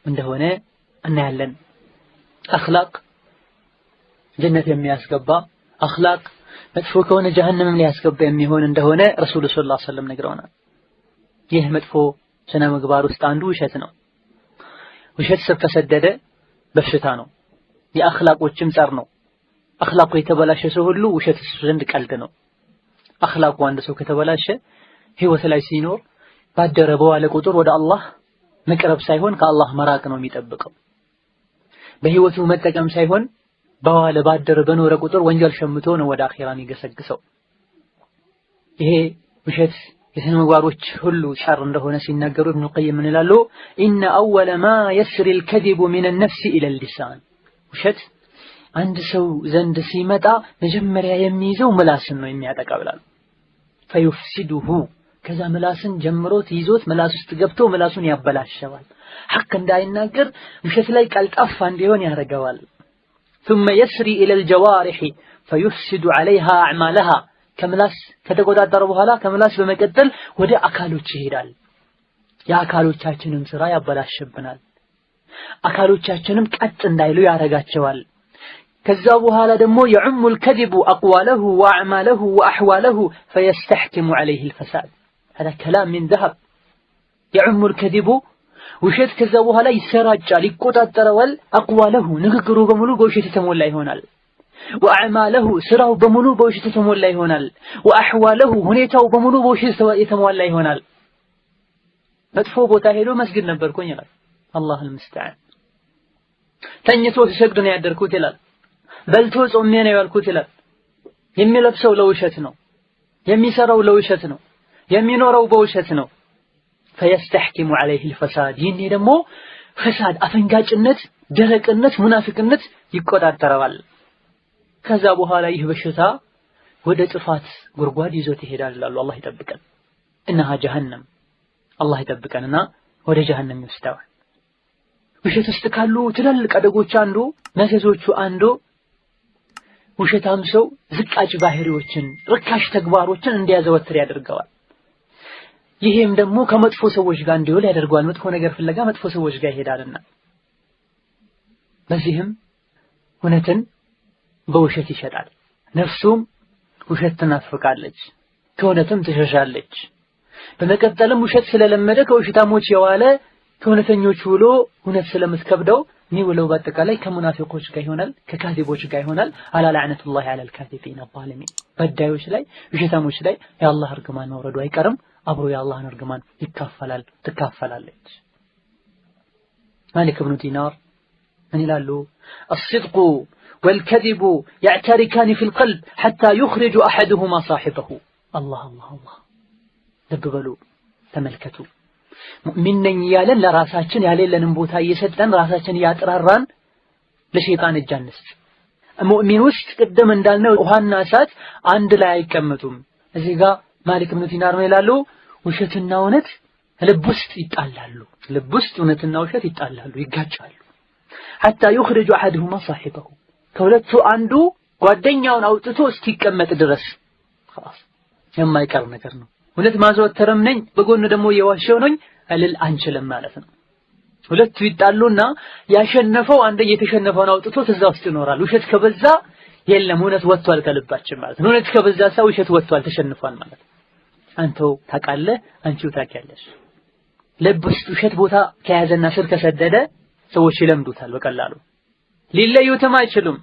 እንደሆነ እናያለን አኽላቅ ጀነት የሚያስገባ አኽላቅ መጥፎ ከሆነ ጀሃነምም ሊያስገባ የሚሆን እንደሆነ ረሱል ሰለላሁ ዐለይሂ ወሰለም ነግረውናል ይህ መጥፎ ስነ ምግባር ውስጥ አንዱ ውሸት ነው ውሸት ስር ከሰደደ በሽታ ነው የአኽላቆችም ጸር ነው አኽላቁ የተበላሸ ሰው ሁሉ ውሸት ዘንድ ቀልድ ነው አኽላቁ አንድ ሰው ከተበላሸ ህይወት ላይ ሲኖር ባደረበው አለ ቁጥር ወደ አላህ መቅረብ ሳይሆን ከአላህ መራቅ ነው የሚጠብቀው በህይወቱ መጠቀም ሳይሆን በዋለ ባደረ በኖረ ቁጥር ወንጀል ሸምቶ ነው ወደ አኺራ የሚገሰግሰው ይሄ ውሸት የስነ ምግባሮች ሁሉ ሸር እንደሆነ ሲናገሩ ኢብኑ ቀይም ምን ይላሉ ኢነ አወለ ማ يسري الكذب من النفس الى اللسان ውሸት አንድ ሰው ዘንድ ሲመጣ መጀመሪያ የሚይዘው ምላስን ነው የሚያጠቃው ይላሉ فيفسده ከዛ ምላስን ጀምሮት ይዞት ምላስ ውስጥ ገብቶ ምላሱን ያበላሸዋል ሐቅ እንዳይናገር ውሸት ላይ ቀልጣፋ እንዲሆን ያደርገዋል ثم يسري الى الجوارح فيفسد عليها اعمالها ከምላስ ከተቆጣጠረ በኋላ ከምላስ በመቀጠል ወደ አካሎች ይሄዳል የአካሎቻችንን ስራ ያበላሽብናል አካሎቻችንም ቀጥ እንዳይሉ ያረጋቸዋል ከዛ በኋላ ደግሞ يعم الكذب اقواله واعماله واحواله فيستحكم عليه الفساد هذا كلام من ذهب يعم الكذب ውሸት ከዛ በኋላ ይሰራጫል ይቆጣጠረዋል አቅዋለሁ ንግግሩ በሙሉ በውሸት የተሞላ ይሆናል واعماله ስራው በሙሉ በውሸት የተሞላ ይሆናል واحواله ሁኔታው በሙሉ በውሸት የተሞላ ይሆናል መጥፎ ቦታ ሄዶ መስጊድ ነበርኩኝ ይላል አላህ المستعان ተኝቶ ሲሰግድ ነው ያደርኩት ይላል በልቶ ጾሜ ነው ያልኩት ይላል የሚለብሰው ለውሸት ነው የሚሰራው ለውሸት ነው የሚኖረው በውሸት ነው فيستحكم عليه الفساد ይሄ ደግሞ ፈሳድ አፈንጋጭነት ደረቅነት ሙናፊቅነት ይቆጣጠረዋል ከዛ በኋላ ይህ በሽታ ወደ ጥፋት ጉርጓድ ይዞት ይሄዳል ይላሉ አላህ ይጠብቀን እነሃ ጀሃነም አላህ ይጠብቀንና ወደ ጀሃነም ይወስዳል ውሸት ውስጥ ካሉ ትላልቅ አደጎች አንዱ መዘዞቹ አንዱ ውሸታም ሰው ዝቃጭ ባህሪዎችን ርካሽ ተግባሮችን እንዲያዘወትር ያደርገዋል ይሄም ደግሞ ከመጥፎ ሰዎች ጋር እንዲውል ያደርገዋል መጥፎ ነገር ፍለጋ መጥፎ ሰዎች ጋር ይሄዳልና በዚህም እውነትን በውሸት ይሸጣል ነፍሱም ውሸት ትናፍቃለች ከእውነትም ትሸሻለች በመቀጠልም ውሸት ስለለመደ ከውሸታሞች የዋለ ከእውነተኞች ውሎ እውነት ስለምትከብደው የሚውለው በአጠቃላይ ከሙናፊቆች ጋር ይሆናል ከካዚቦች ጋር ይሆናል አላ ለዕነቱላሂ ዐለል ካዚቢን አልዛሊሚን በዳዮች ላይ ውሸታሞች ላይ የአላህ እርግማን መውረዱ አይቀርም አብሮ የአላህን እርግማን ትካፈላለች ማሊክ ኢብኑ ዲናር ምን ይላሉ الصدق والكذب يعتركان في القلب حتى يخرج أحدهما صاحبه الله ልብ በሉ ተመልከቱ ሙእሚን ነኝ ያለን ለራሳችን ያለለንን ቦታ እየሰጠን ራሳችን ያጥራራን ለሸይጣን እጅ አንስጥ ሙእሚን ውስጥ ቅድም እንዳልነው ውሃና እሳት አንድ ላይ አይቀመጡም እዚህ ጋር ማሊክ ኢብኑ ዲናር ነው ይላሉ ውሸትና እውነት ልብ ውስጥ ይጣላሉ ልብ ውስጥ እውነትና ውሸት ይጣላሉ ይጋጫሉ حتى يخرج احدهما صاحبه ከሁለቱ አንዱ ጓደኛውን አውጥቶ እስኪቀመጥ ድረስ خلاص የማይቀር ነገር ነው እውነት ማዘወተረም ነኝ በጎን ደግሞ የዋሸው ነኝ አልል አንችልም ማለት ነው ሁለቱ ይጣሉና ያሸነፈው አንደ የተሸነፈውን አውጥቶ ተዛው ውስጥ ይኖራል ውሸት ከበዛ የለም እውነት ወጥቷል ከልባችን ማለት ነው እውነት ከበዛ ሰው ውሸት ወጥቷል ተሸንፏል ማለት አንተው ታውቃለህ አንቺው ታውቂያለሽ ልብ ውስጥ ውሸት ቦታ ከያዘና ስር ከሰደደ ሰዎች ይለምዱታል በቀላሉ ሊለዩትም አይችሉም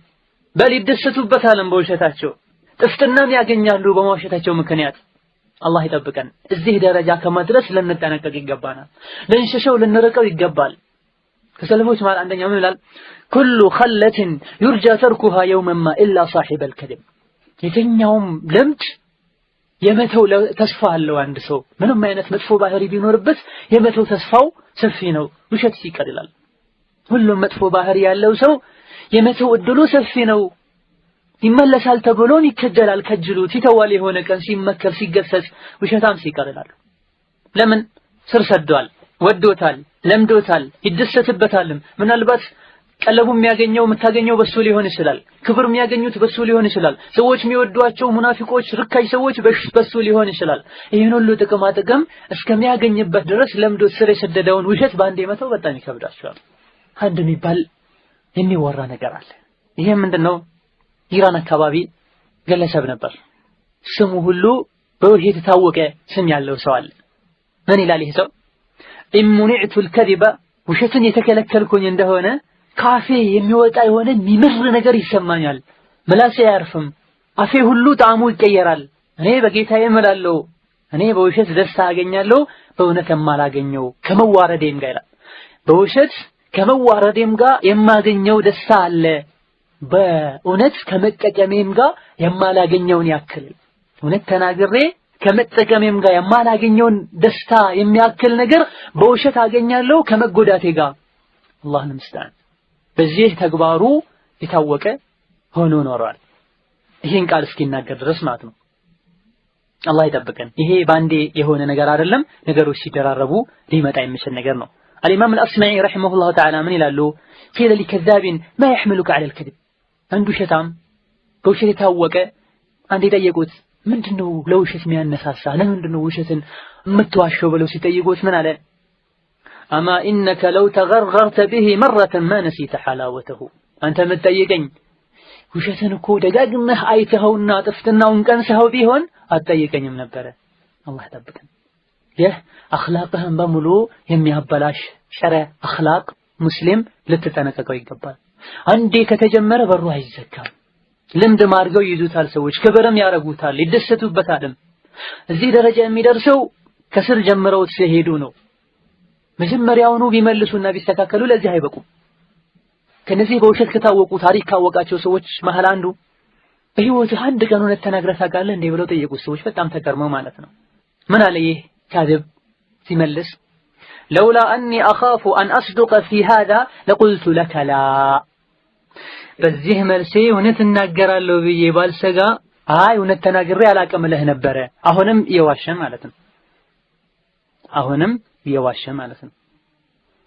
በሊደሰቱበታልም በውሸታቸው ጥፍጥናም ያገኛሉ በመዋሸታቸው ምክንያት አላህ ይጠብቀን እዚህ ደረጃ ከመድረስ ልንጠነቀቅ ይገባናል ለንሸሸው ልንርቀው ይገባል ከሰለፎች ማለት አንደኛው ምን ይላል كل خلة يرجى تركها يوما ما الا صاحب الكذب የትኛውም ልምድ የመተው ተስፋ አለው አንድ ሰው ምንም አይነት መጥፎ ባህሪ ቢኖርበት የመተው ተስፋው ሰፊ ነው ውሸት ሲቀር ይላል ሁሉም መጥፎ ባህሪ ያለው ሰው የመተው እድሉ ሰፊ ነው ይመለሳል ተብሎም ይከጀላል ከጅሉት ይተዋል የሆነ ቀን ሲመከር ሲገሰጽ ውሸታም ሲቀር ይላል ለምን ስር ሰዷል ወዶታል ለምዶታል ይደሰትበታልም ምናልባት ቀለቡ የሚያገኘው መታገኘው በሱ ሊሆን ይችላል ክብር የሚያገኙት በሱ ሊሆን ይችላል ሰዎች የሚወዷቸው ሙናፊቆች ርካይ ሰዎች በሱ ሊሆን ይችላል ይሄን ሁሉ ጥቅም እስከሚያገኝበት ድረስ ለምዶ ስር የሰደደውን ውሸት ባንዴ መተው በጣም ይከብዳቸዋል አንድ የሚባል የሚወራ ነገር አለ ይሄ ምንድነው ኢራን አካባቢ ግለሰብ ነበር ስሙ ሁሉ በውሸት የታወቀ ስም ያለው ሰው አለ ምን ይላል ይሄ ሰው ኢሙኒዕቱ الكذب ውሸትን የተከለከልኩኝ እንደሆነ ካፌ የሚወጣ የሆነ የሚምር ነገር ይሰማኛል ምላሴ አያርፍም አፌ ሁሉ ጣዕሙ ይቀየራል እኔ በጌታዬ እምላለሁ እኔ በውሸት ደስታ አገኛለሁ በእውነት የማላገኘው ከመዋረዴም ጋር ይላል በውሸት ከመዋረዴም ጋር የማገኘው ደስታ አለ በእውነት ከመጠቀሜም ጋር የማላገኘውን ያክል እውነት ተናግሬ ከመጠቀሜም ጋር የማላገኘውን ደስታ የሚያክል ነገር በውሸት አገኛለሁ ከመጎዳቴ ጋር አላህን መስጣን በዚህ ተግባሩ የታወቀ ሆኖ ኖሯል ይሄን ቃል እስኪናገር ድረስ ማለት ነው አላህ ይጠብቀን ይሄ ባንዴ የሆነ ነገር አይደለም ነገሮች ሲደራረቡ ሊመጣ የሚችል ነገር ነው الامام الاصمعي رحمه الله تعالى من ይላሉ قيل لكذاب ما يحملك على الكذب አንዱ ሸታም በውሸት የታወቀ አንዴ ጠየቁት ምንድነው ለውሸት የሚያነሳሳ ለምንድነው ውሸትን የምትዋሸው ብለው ሲጠይቁት ምን አለ اما انك لو تغرغرت به مره ما نسيت حلاوته አንተ የምትጠይቀኝ ውሸትን እኮ ደጋግመህ አይተኸውና ጥፍጥናውን ቀንሰኸው ቢሆን አትጠይቀኝም ነበር አላህ ይጠብቀን ይህ አኽላቅህን በሙሉ የሚያበላሽ ሸረ አኽላቅ ሙስሊም ልትጠነቀቀው ይገባል አንዴ ከተጀመረ በሩ አይዘጋም ልምድ ማርገው ይዙታል ሰዎች ክብርም ያረጉታል ይደሰቱበታል እዚህ ደረጃ የሚደርሰው ከስር ጀምረው ሲሄዱ ነው መጀመሪያውኑ ቢመልሱና ቢስተካከሉ ለዚህ አይበቁም ከነዚህ በውሸት ከታወቁ ታሪክ ካወቃቸው ሰዎች መሃል አንዱ በህይወት አንድ ቀን እውነት ተናግረህ ታውቃለህ እንዴ ብለው ጠየቁት ሰዎች በጣም ተገርመው ማለት ነው ምን አለ ይህ ካذب ሲመልስ لولا أني أخاف أن أصدق في هذا لقلت لك لا በዚህ መልሴ እውነት እናገራለሁ ብዬ ባልሰጋ እውነት ተናግሬ አላቅም ልህ ነበረ። አሁንም የዋሸ ማለት ነው። አሁንም የዋሸ ማለት ነው።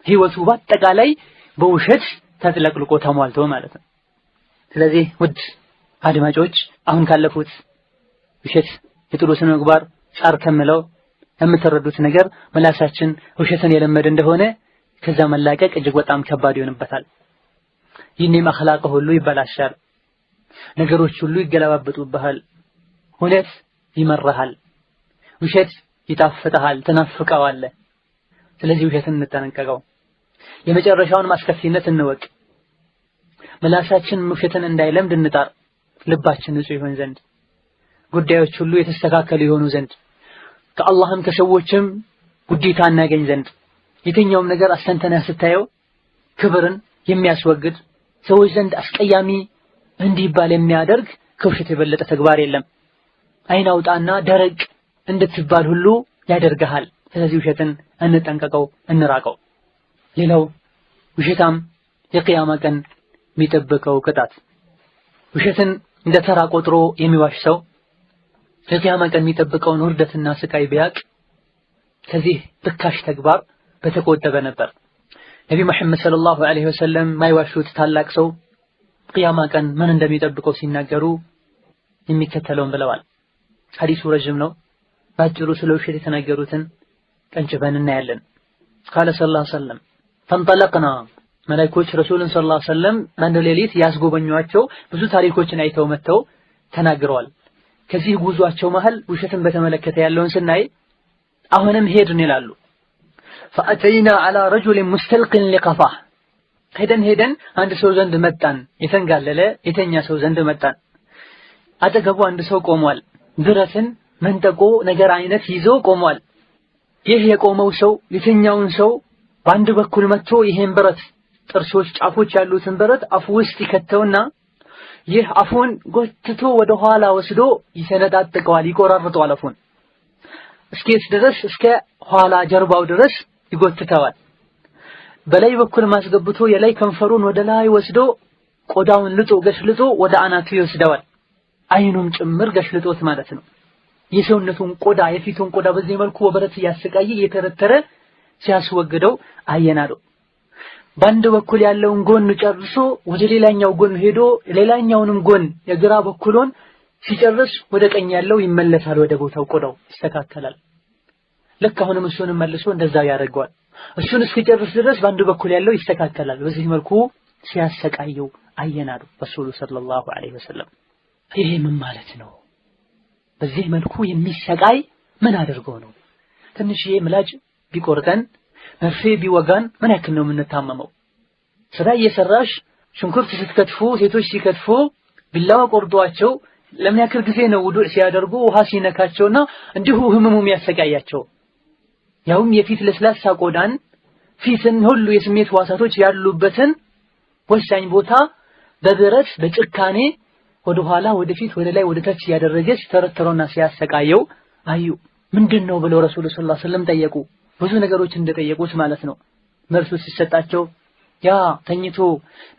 ህይወቱ በአጠቃላይ በውሸት ተጥለቅልቆ ተሟልቶ ማለት ነው። ስለዚህ ውድ አድማጮች አሁን ካለፉት ውሸት የጥሩ ስነ ምግባር ጻር ከምለው የምትረዱት ነገር ምላሳችን ውሸትን የለመደ እንደሆነ ከዛ መላቀቅ እጅግ በጣም ከባድ ይሆንበታል። ይህንም አኽላቅ ሁሉ ይበላሻል። ነገሮች ሁሉ ይገለባበጡብሃል። እውነት ይመረሃል፣ ውሸት ይጣፍጥሃል፣ ትናፍቀዋለህ። ስለዚህ ውሸትን እንጠነቀቀው። የመጨረሻውን ማስከፊነት እንወቅ። ምላሳችን ውሸትን እንዳይለምድ እንጣር። ልባችን ንጹህ ይሆን ዘንድ ጉዳዮች ሁሉ የተስተካከሉ ይሆኑ ዘንድ ከአላህም ከሰዎችም ውዴታ እናገኝ ዘንድ የትኛውም ነገር አስተንተነህ ስታየው ክብርን የሚያስወግድ ሰዎች ዘንድ አስቀያሚ እንዲባል የሚያደርግ ከውሸት የበለጠ ተግባር የለም። አይን አውጣና ደረቅ እንድትባል ሁሉ ያደርግሃል። ስለዚህ ውሸትን እንጠንቀቀው፣ እንራቀው። ሌላው ውሸታም የቂያማ ቀን የሚጠብቀው ቅጣት። ውሸትን እንደ ተራ ቆጥሮ የሚዋሽ ሰው የቂያማ ቀን የሚጠብቀውን ውርደትና ስቃይ ቢያቅ ከዚህ ርካሽ ተግባር በተቆጠበ ነበር። ነቢ መሐመድ ሰለላሁ ዐለይሂ ወሰለም ማይዋሹት ታላቅ ሰው ቂያማ ቀን ምን እንደሚጠብቀው ሲናገሩ የሚከተለውን ብለዋል። ሐዲሱ ረጅም ነው። ባጭሩ ስለ ውሸት የተናገሩትን ቀንጭበን እናያለን። ቃለ ሰለላሁ ዐለይሂ ወሰለም ፈንጠለቅና መላእክቶች ረሱልን ሰለላሁ ዐለይሂ ወሰለም አንድ ሌሊት ያስጎበኟቸው ብዙ ታሪኮችን አይተው መተው ተናግረዋል። ከዚህ ጉዟቸው መሃል ውሸትን በተመለከተ ያለውን ስናይ አሁንም ሄድን ይላሉ። فأتينا على رجل مستلق لقفاه ሄደን አንድ ሰው ዘንድ መጣን። የተንጋለለ የተኛ ሰው ዘንድ መጣን። አጠገቡ አንድ ሰው ቆሟል። ብረትን መንጠቆ ነገር አይነት ይዞ ቆሟል። ይህ የቆመው ሰው የተኛውን ሰው በአንድ በኩል መጥቶ ይሄን ብረት ጥርሶች ጫፎች ያሉትን ብረት አፉ ውስጥ ይከተውና ይህ አፉን ጎትቶ ወደ ኋላ ወስዶ ይሰነጣጥቀዋል፣ ይቆራርጠዋል። አፉን እስኪስ ድረስ እስከ ኋላ ጀርባው ድረስ ይጎትተዋል። በላይ በኩል ማስገብቶ የላይ ከንፈሩን ወደ ላይ ወስዶ ቆዳውን ልጦ ገሽልጦ ወደ አናቱ ይወስደዋል። አይኑም ጭምር ገሽልጦት ማለት ነው። የሰውነቱን ቆዳ የፊቱን ቆዳ በዚህ መልኩ ወበረት ያሰቃየ የተረተረ ሲያስወግደው አየናለው። በአንድ በኩል ያለውን ጎን ጨርሶ ወደ ሌላኛው ጎን ሄዶ ሌላኛውንም ጎን የግራ በኩሉን ሲጨርስ ወደ ቀኝ ያለው ይመለሳል፣ ወደ ቦታው ቆዳው ይስተካከላል። ልክ አሁንም እሱንም መልሶ እንደዛው ያደርገዋል። እሱን እስኪጨርስ ድረስ በአንድ በኩል ያለው ይስተካከላል። በዚህ መልኩ ሲያሰቃየው አየናሉ ረሱሉ ሰለላሁ ዐለይሂ ወሰለም። ይሄ ምን ማለት ነው? በዚህ መልኩ የሚሰቃይ ምን አድርገው ነው? ትንሽዬ ምላጭ ቢቆርጠን መርፌ ቢወጋን ምን ያክል ነው የምንታመመው? ስራ እየሰራሽ ሽንኩርት ስትከትፉ ሴቶች ሲከትፉ ቢላዋ ቆርጧቸው ለምን ያክል ጊዜ ነው ውዱእ ሲያደርጉ ውሃ ሲነካቸውና እንዲሁ ህመሙ የሚያሰቃያቸው? ያውም የፊት ለስላሳ ቆዳን ፊትን ሁሉ የስሜት ዋሳቶች ያሉበትን ወሳኝ ቦታ በብረት በጭካኔ ወደ ኋላ ወደፊት ወደ ላይ ወደ ታች ያደረገች ተረተረውና ሲያሰቃየው አዩ። ምንድነው ብለው ረሱል ሰለላሁ ዐለይሂ ወሰለም ጠየቁ። ብዙ ነገሮች እንደጠየቁት ማለት ነው። መልሱ ሲሰጣቸው ያ ተኝቶ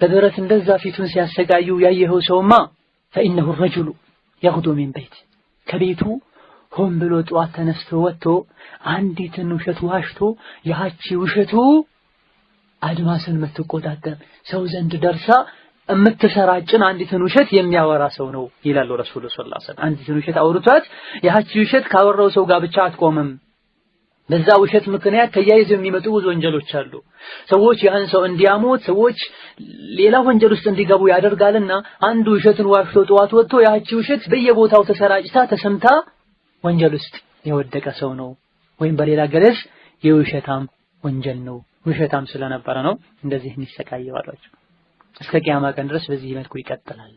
በብረት እንደዛ ፊቱን ሲያሰቃዩ ያየኸው ሰውማ فإنه الرجل يغدو من بيت ከቤቱ ሆን ብሎ ጧት ተነስቶ ወጥቶ አንዲትን ውሸት ዋሽቶ ያቺ ውሸቱ አድማስን የምትቆጣጠር ሰው ዘንድ ደርሳ የምትሰራጭን አንዲትን ውሸት የሚያወራ ሰው ነው ይላሉ ረሱል ሰለላሁ ዐለይሂ ወሰለም። አንዲትን ውሸት አውርቷት ያቺ ውሸት ካወራው ሰው ጋር ብቻ አትቆምም። በዛ ውሸት ምክንያት ተያይዘው የሚመጡ ብዙ ወንጀሎች አሉ። ሰዎች ያን ሰው እንዲያሞት ሰዎች ሌላ ወንጀል ውስጥ እንዲገቡ ያደርጋልና አንዱ ውሸትን ዋሽቶ ጧት ወጥቶ ያቺ ውሸት በየቦታው ተሰራጭታ ተሰምታ ወንጀል ውስጥ የወደቀ ሰው ነው። ወይም በሌላ ገለጽ የውሸታም ወንጀል ነው። ውሸታም ስለነበረ ነው እንደዚህ የሚሰቃየው አሏቸው። እስከ ቂያማ ቀን ድረስ በዚህ መልኩ ይቀጥላል።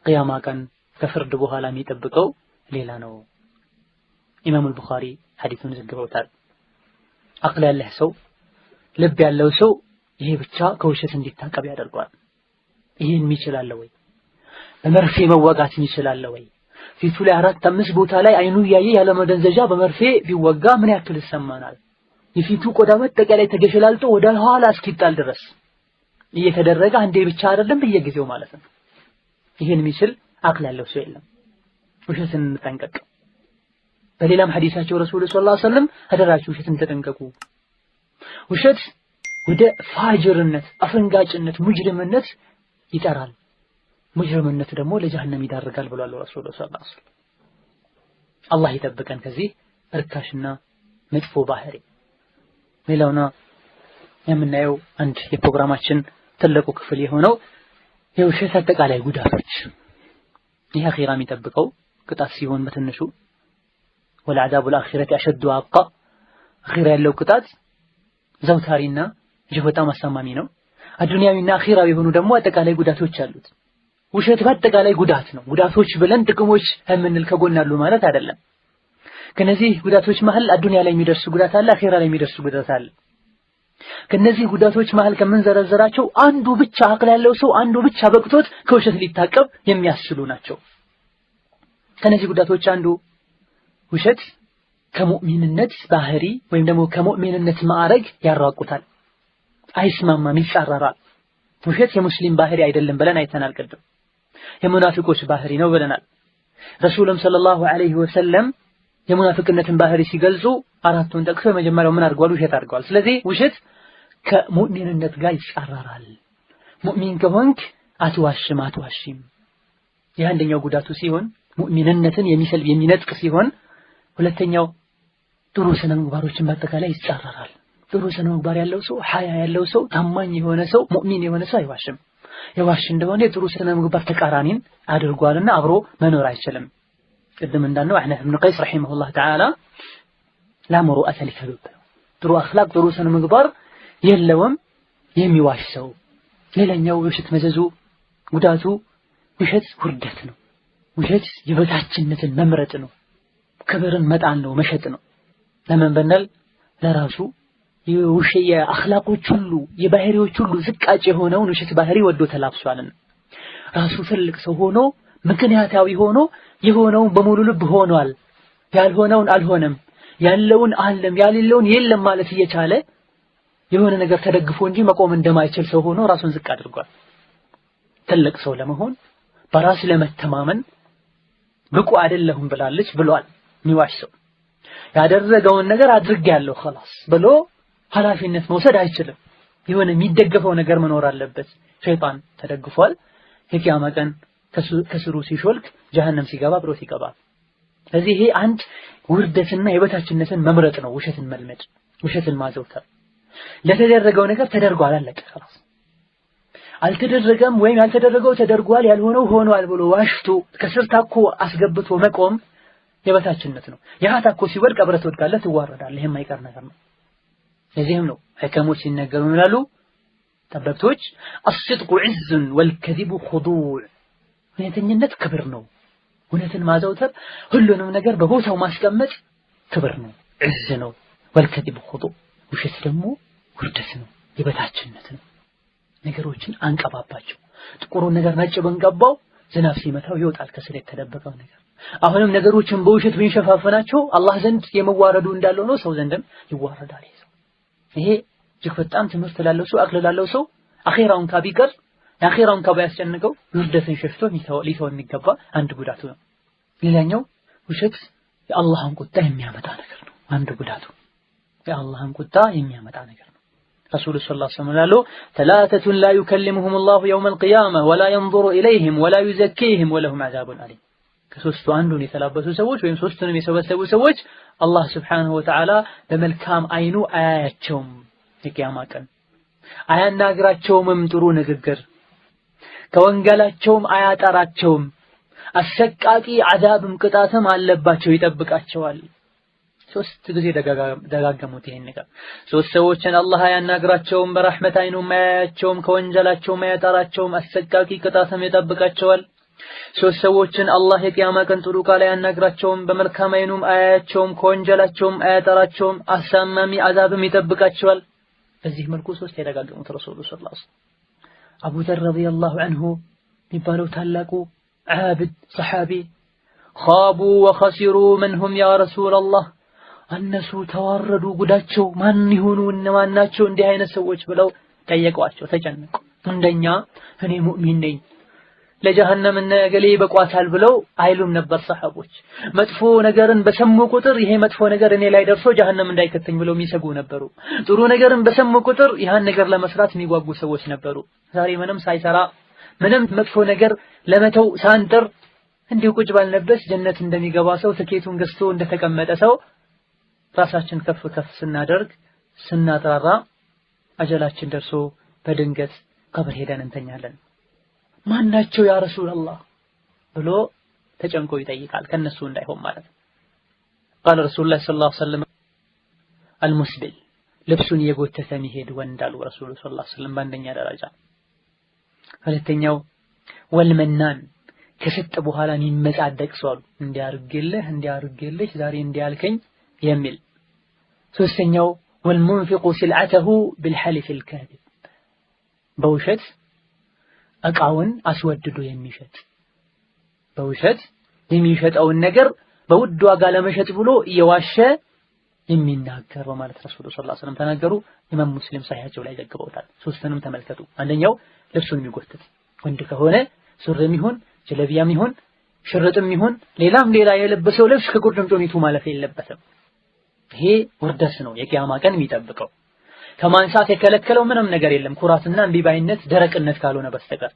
ቂያማ ቀን ከፍርድ በኋላ የሚጠብቀው ሌላ ነው። ኢማሙ አልቡኻሪ ሐዲሱን ዘግበውታል። አቅል ያለው ሰው ልብ ያለው ሰው ይሄ ብቻ ከውሸት እንዲታቀብ ያደርገዋል። ይሄን ይችላል ወይ? በመርፌ መወጋት ይችላል ወይ? ፊቱ ላይ 4-5 ቦታ ላይ አይኑ ያየ ያለ መደንዘዣ በመርፌ ቢወጋ ምን ያክል ይሰማናል? የፊቱ ቆዳ በጠቃላይ ተገሸላልጦ ወደ ኋላ እስኪጣል ድረስ እየተደረገ አንዴ ብቻ አይደለም በየጊዜው ማለት ነው። ይሄን የሚችል አቅል ያለው ሰው የለም። ውሸትን እንጠንቀቅ። በሌላም ሐዲሳቸው ረሱል ሰለላሁ ዐለይሂ ወሰለም አደራችሁ ውሸትን ተጠንቀቁ። ውሸት ወደ ፋጅርነት፣ አፈንጋጭነት፣ ሙጅሪምነት ይጠራል። ሙጅሪምነት ደግሞ ለጀሃነም ይዳርጋል ብሏል ረሱል ሰለላሁ ዐለይሂ ወሰለም። አላህ ይጠብቀን ከዚህ እርካሽና መጥፎ ባህሪ። ሌላውና የምናየው አንድ የፕሮግራማችን ትልቁ ክፍል የሆነው የውሸት አጠቃላይ ጉዳቶች። ይህ አኺራ የሚጠብቀው ቅጣት ሲሆን በትንሹ ወለዐዛቡ አልአኺረቲ አሸዱ ወአብቃ፣ አኺራ ያለው ቅጣት ዘውታሪና እጅግ በጣም አሳማሚ ነው። አዱንያዊና አኺራዊ የሆኑ ደግሞ አጠቃላይ ጉዳቶች አሉት። ውሸት በአጠቃላይ ጉዳት ነው። ጉዳቶች ብለን ጥቅሞች የምንል ከጎን አሉ ማለት አይደለም። ከነዚህ ጉዳቶች መሃል አዱንያ ላይ የሚደርስ ጉዳት አለ፣ አኺራ ላይ የሚደርስ ጉዳት አለ። ከነዚህ ጉዳቶች መሃል ከመንዘረዘራቸው አንዱ ብቻ አቅል ያለው ሰው አንዱ ብቻ በቅቶት ከውሸት ሊታቀብ የሚያስችሉ ናቸው። ከነዚህ ጉዳቶች አንዱ ውሸት ከሙእሚንነት ባህሪ ወይም ደግሞ ከሙእሚንነት ማዕረግ ያራቁታል፣ አይስማማም፣ ይጻረራል። ውሸት የሙስሊም ባህሪ አይደለም ብለን አይተናል ቀደም። የሙናፊቆች ባህሪ ነው ብለናል። ረሱልም ሰለላሁ ዐለይሂ ወሰለም የሙናፊቅነትን ባህሪ ሲገልጹ አራቱን ጠቅሰው የመጀመሪያው ምን አድርገዋል? ውሸት አድርገዋል። ስለዚህ ውሸት ከሙእሚንነት ጋር ይጻረራል። ሙእሚን ከሆንክ አትዋሽም። የአንደኛው ጉዳቱ ሲሆን ሙእሚንነትን የሚሰልብ የሚነጥቅ ሲሆን፣ ሁለተኛው ጥሩ ስነ ምግባሮችን በአጠቃላይ ይጻረራል። ጥሩ ስነ ምግባር ያለው ሰው፣ ሐያ ያለው ሰው፣ ታማኝ የሆነ ሰው፣ ሙእሚን የሆነ ሰው አይዋሽም። የዋሽ እንደሆነ የጥሩ ስነ ምግባር ተቃራኒን አድርጓልና አብሮ መኖር አይችልም። ቅድም እንዳልነው አህነፍ ኢብኑ ቀይስ ረሂመሁላህ ተዓላ ላምሩአተ ሊከذብ፣ ጥሩ አኽላቅ ጥሩ ስነ ምግባር የለውም የሚዋሽ ሰው። ሌላኛው ውሸት መዘዙ ጉዳቱ ውሸት ውርደት ነው። ውሸት የበታችነትን መምረጥ ነው። ክብርን መጣል ነው፣ መሸጥ ነው። ለምን ብንል ለራሱ የአኽላቆች ሁሉ የባህሪዎች ሁሉ ዝቃጭ የሆነውን ውሸት ባህሪ ወዶ ተላብሷልና ራሱ ትልቅ ሰው ሆኖ ምክንያታዊ ሆኖ የሆነውን በሙሉ ልብ ሆኗል፣ ያልሆነውን አልሆነም፣ ያለውን አለም ያሌለውን የለም ማለት እየቻለ የሆነ ነገር ተደግፎ እንጂ መቆም እንደማይችል ሰው ሆኖ ራሱን ዝቅ አድርጓል። ትልቅ ሰው ለመሆን በራስ ለመተማመን ብቁ አይደለሁም ብሏል የሚዋሽ ሰው። ያደረገውን ነገር አድርጌያለሁ خلاص ብሎ ኃላፊነት መውሰድ አይችልም። የሆነ የሚደገፈው ነገር መኖር አለበት። ሸይጣን ተደግፏል። የቂያማ ቀን ከስሩ ሲሾልክ ጀሃነም ሲገባ ብሮት ይገባል። ስለዚህ ይሄ አንድ ውርደትና የበታችነትን መምረጥ ነው። ውሸትን መልመድ፣ ውሸትን ማዘውተር። ለተደረገው ነገር ተደርጓል አለቀ خلاص። አልተደረገም ወይም ያልተደረገው ተደርጓል ያልሆነው ሆኗል ብሎ ዋሽቶ ከስር ታኮ አስገብቶ መቆም የበታችነት ነው። ያ ታኮ ሲወድቅ አብረህ ትወድቃለህ፣ ትዋረዳለህ። ይሄም አይቀር ነገር ነው። ለዚህም ነው ሐከሞች ሲነገሩ ይላሉ ጠበብቶች الصدق عز والكذب خضوع። እውነተኝነት ክብር ነው። እውነትን ማዘውተር፣ ሁሉንም ነገር በቦታው ማስቀመጥ ክብር ነው፣ عز ነው። والكذب خضوع። ውሸት ደግሞ ውርደት ነው፣ የበታችነት ነው። ነገሮችን አንቀባባቸው። ጥቁሩን ነገር ነጭ በንቀባው ዝናብ ሲመታው ይወጣል ከስር የተደበቀው ነገር። አሁንም ነገሮችን በውሸት ብንሸፋፈናቸው አላህ ዘንድ የመዋረዱ እንዳለው ነው፣ ሰው ዘንድም ይዋረዳል። ይሄ እጅግ በጣም ትምህርት ላለው ሰው አቅል ላለው ሰው አኺራውን ካቢቀር የአኺራውን ካባያስጨንቀው ውርደትን ሸፍቶ ሊተው የሚገባ አንድ ጉዳቱ ነው። ሌላኛው ውሸት የአላህን ቁጣ የሚያመጣ ነገር ነው። አንድ ጉዳቱ የአላህን ቁጣ የሚያመጣ ነገር ነው። ረሱል ሰለላሁ ዐለይሂ ወሰለም ላሉ ثلاثة لا يكلمهم الله يوم القيامة ولا ينظر إليهم ولا يزكيهم ولهم عذاب أليم። ከሶስቱ አንዱን የተላበሱ ሰዎች ወይም ሶስቱንም የሰበሰቡ ሰዎች አላህ Subhanahu Wa Ta'ala በመልካም አይኑ አያያቸውም። የቂያማ ቀን አያናግራቸውም ጥሩ ንግግር፣ ከወንጀላቸውም አያጠራቸውም። አሰቃቂ አዛብም ቅጣትም አለባቸው፣ ይጠብቃቸዋል። ሶስት ጊዜ ደጋገሙት ይሄን ነገር። ሶስት ሰዎችን አላህ አያናግራቸውም፣ በረህመት አይኑም አያያቸውም፣ ከወንጀላቸውም አያጠራቸውም፣ አሰቃቂ ቅጣትም ይጠብቃቸዋል። ሶስት ሰዎችን አላህ የቂያማ ቀን ጥሩ ቃል አያናግራቸውም፣ በመልካም አይኑም አያያቸውም፣ ከወንጀላቸውም አያጠራቸውም፣ አሳማሚ አዛብም ይጠብቃቸዋል። በዚህ መልኩ ሶስት የደጋገሙት ረሱሉ ሰለላሁ ዐለይሂ ወሰለም። አቡ ዘር ረዲየላሁ ዐንሁ የሚባለው ታላቁ ዓብድ ሰሐቢ ኻቡ ወኸሲሩ መን ሁም ያ ረሱለላህ፣ እነሱ ተዋረዱ ጉዳቸው ማን ይሆኑ እነማን ናቸው እንዲህ አይነት ሰዎች ብለው ጠየቋቸው ተጨነቁ እንደኛ እኔ ሙእሚን ነኝ ለጀሃነም ነገሌ በቋታል ብለው አይሉም ነበር ሰሃቦች መጥፎ ነገርን በሰሙ ቁጥር ይሄ መጥፎ ነገር እኔ ላይ ደርሶ ጀሃነም እንዳይከተኝ ብለው የሚሰጉ ነበሩ ጥሩ ነገርን በሰሙ ቁጥር ያን ነገር ለመስራት የሚጓጉ ሰዎች ነበሩ ዛሬ ምንም ሳይሰራ ምንም መጥፎ ነገር ለመተው ሳንጥር እንዲሁ ቁጭ ባልነበስ ጀነት እንደሚገባ ሰው ትኬቱን ገዝቶ እንደተቀመጠ ሰው ራሳችን ከፍ ከፍ ስናደርግ ስናጣራ አጀላችን ደርሶ በድንገት ቀብር ሄደን እንተኛለን ማናቸው ያ ረሱላህ ብሎ ተጨንቆ ይጠይቃል ከነሱ እንዳይሆን ማለት قال رسول الله صلى الله عليه وسلم المسبل ልብሱን የጎተተ የሚሄድ ወንድ አሉ ረሱል ሰለላሁ ዐለይሂ ወሰለም በአንደኛ ደረጃ ሁለተኛው ወልመናን ከሰጠ በኋላ የሚመጻደቅ ሰው እንዲያርግልህ ዛሬ እንዲያልከኝ የሚል ሶስተኛው والمنفق سلعته بالحلف الكاذب በውሸት እቃውን አስወድዶ የሚሸጥ በውሸት የሚሸጠውን ነገር በውድ ዋጋ ለመሸጥ ብሎ እየዋሸ የሚናገር ማለት ረሱል ሰለላሁ ዐለይሂ ወሰለም ተናገሩ ኢማም ሙስሊም ሰሂሃቸው ላይ ዘግበውታል ሶስተንም ተመልከቱ አንደኛው ልብሱን የሚጎትት ወንድ ከሆነ ሱሪም ይሁን ጀለቢያም ይሁን ሽርጥም ይሁን ሌላም ሌላ የለበሰው ልብስ ከቁርጭምጭሚቱ ማለፍ የለበትም ይሄ ውርደት ነው የቂያማ ቀን የሚጠብቀው ከማንሳት የከለከለው ምንም ነገር የለም ኩራትና እንቢባይነት ደረቅነት ካልሆነ በስተቀር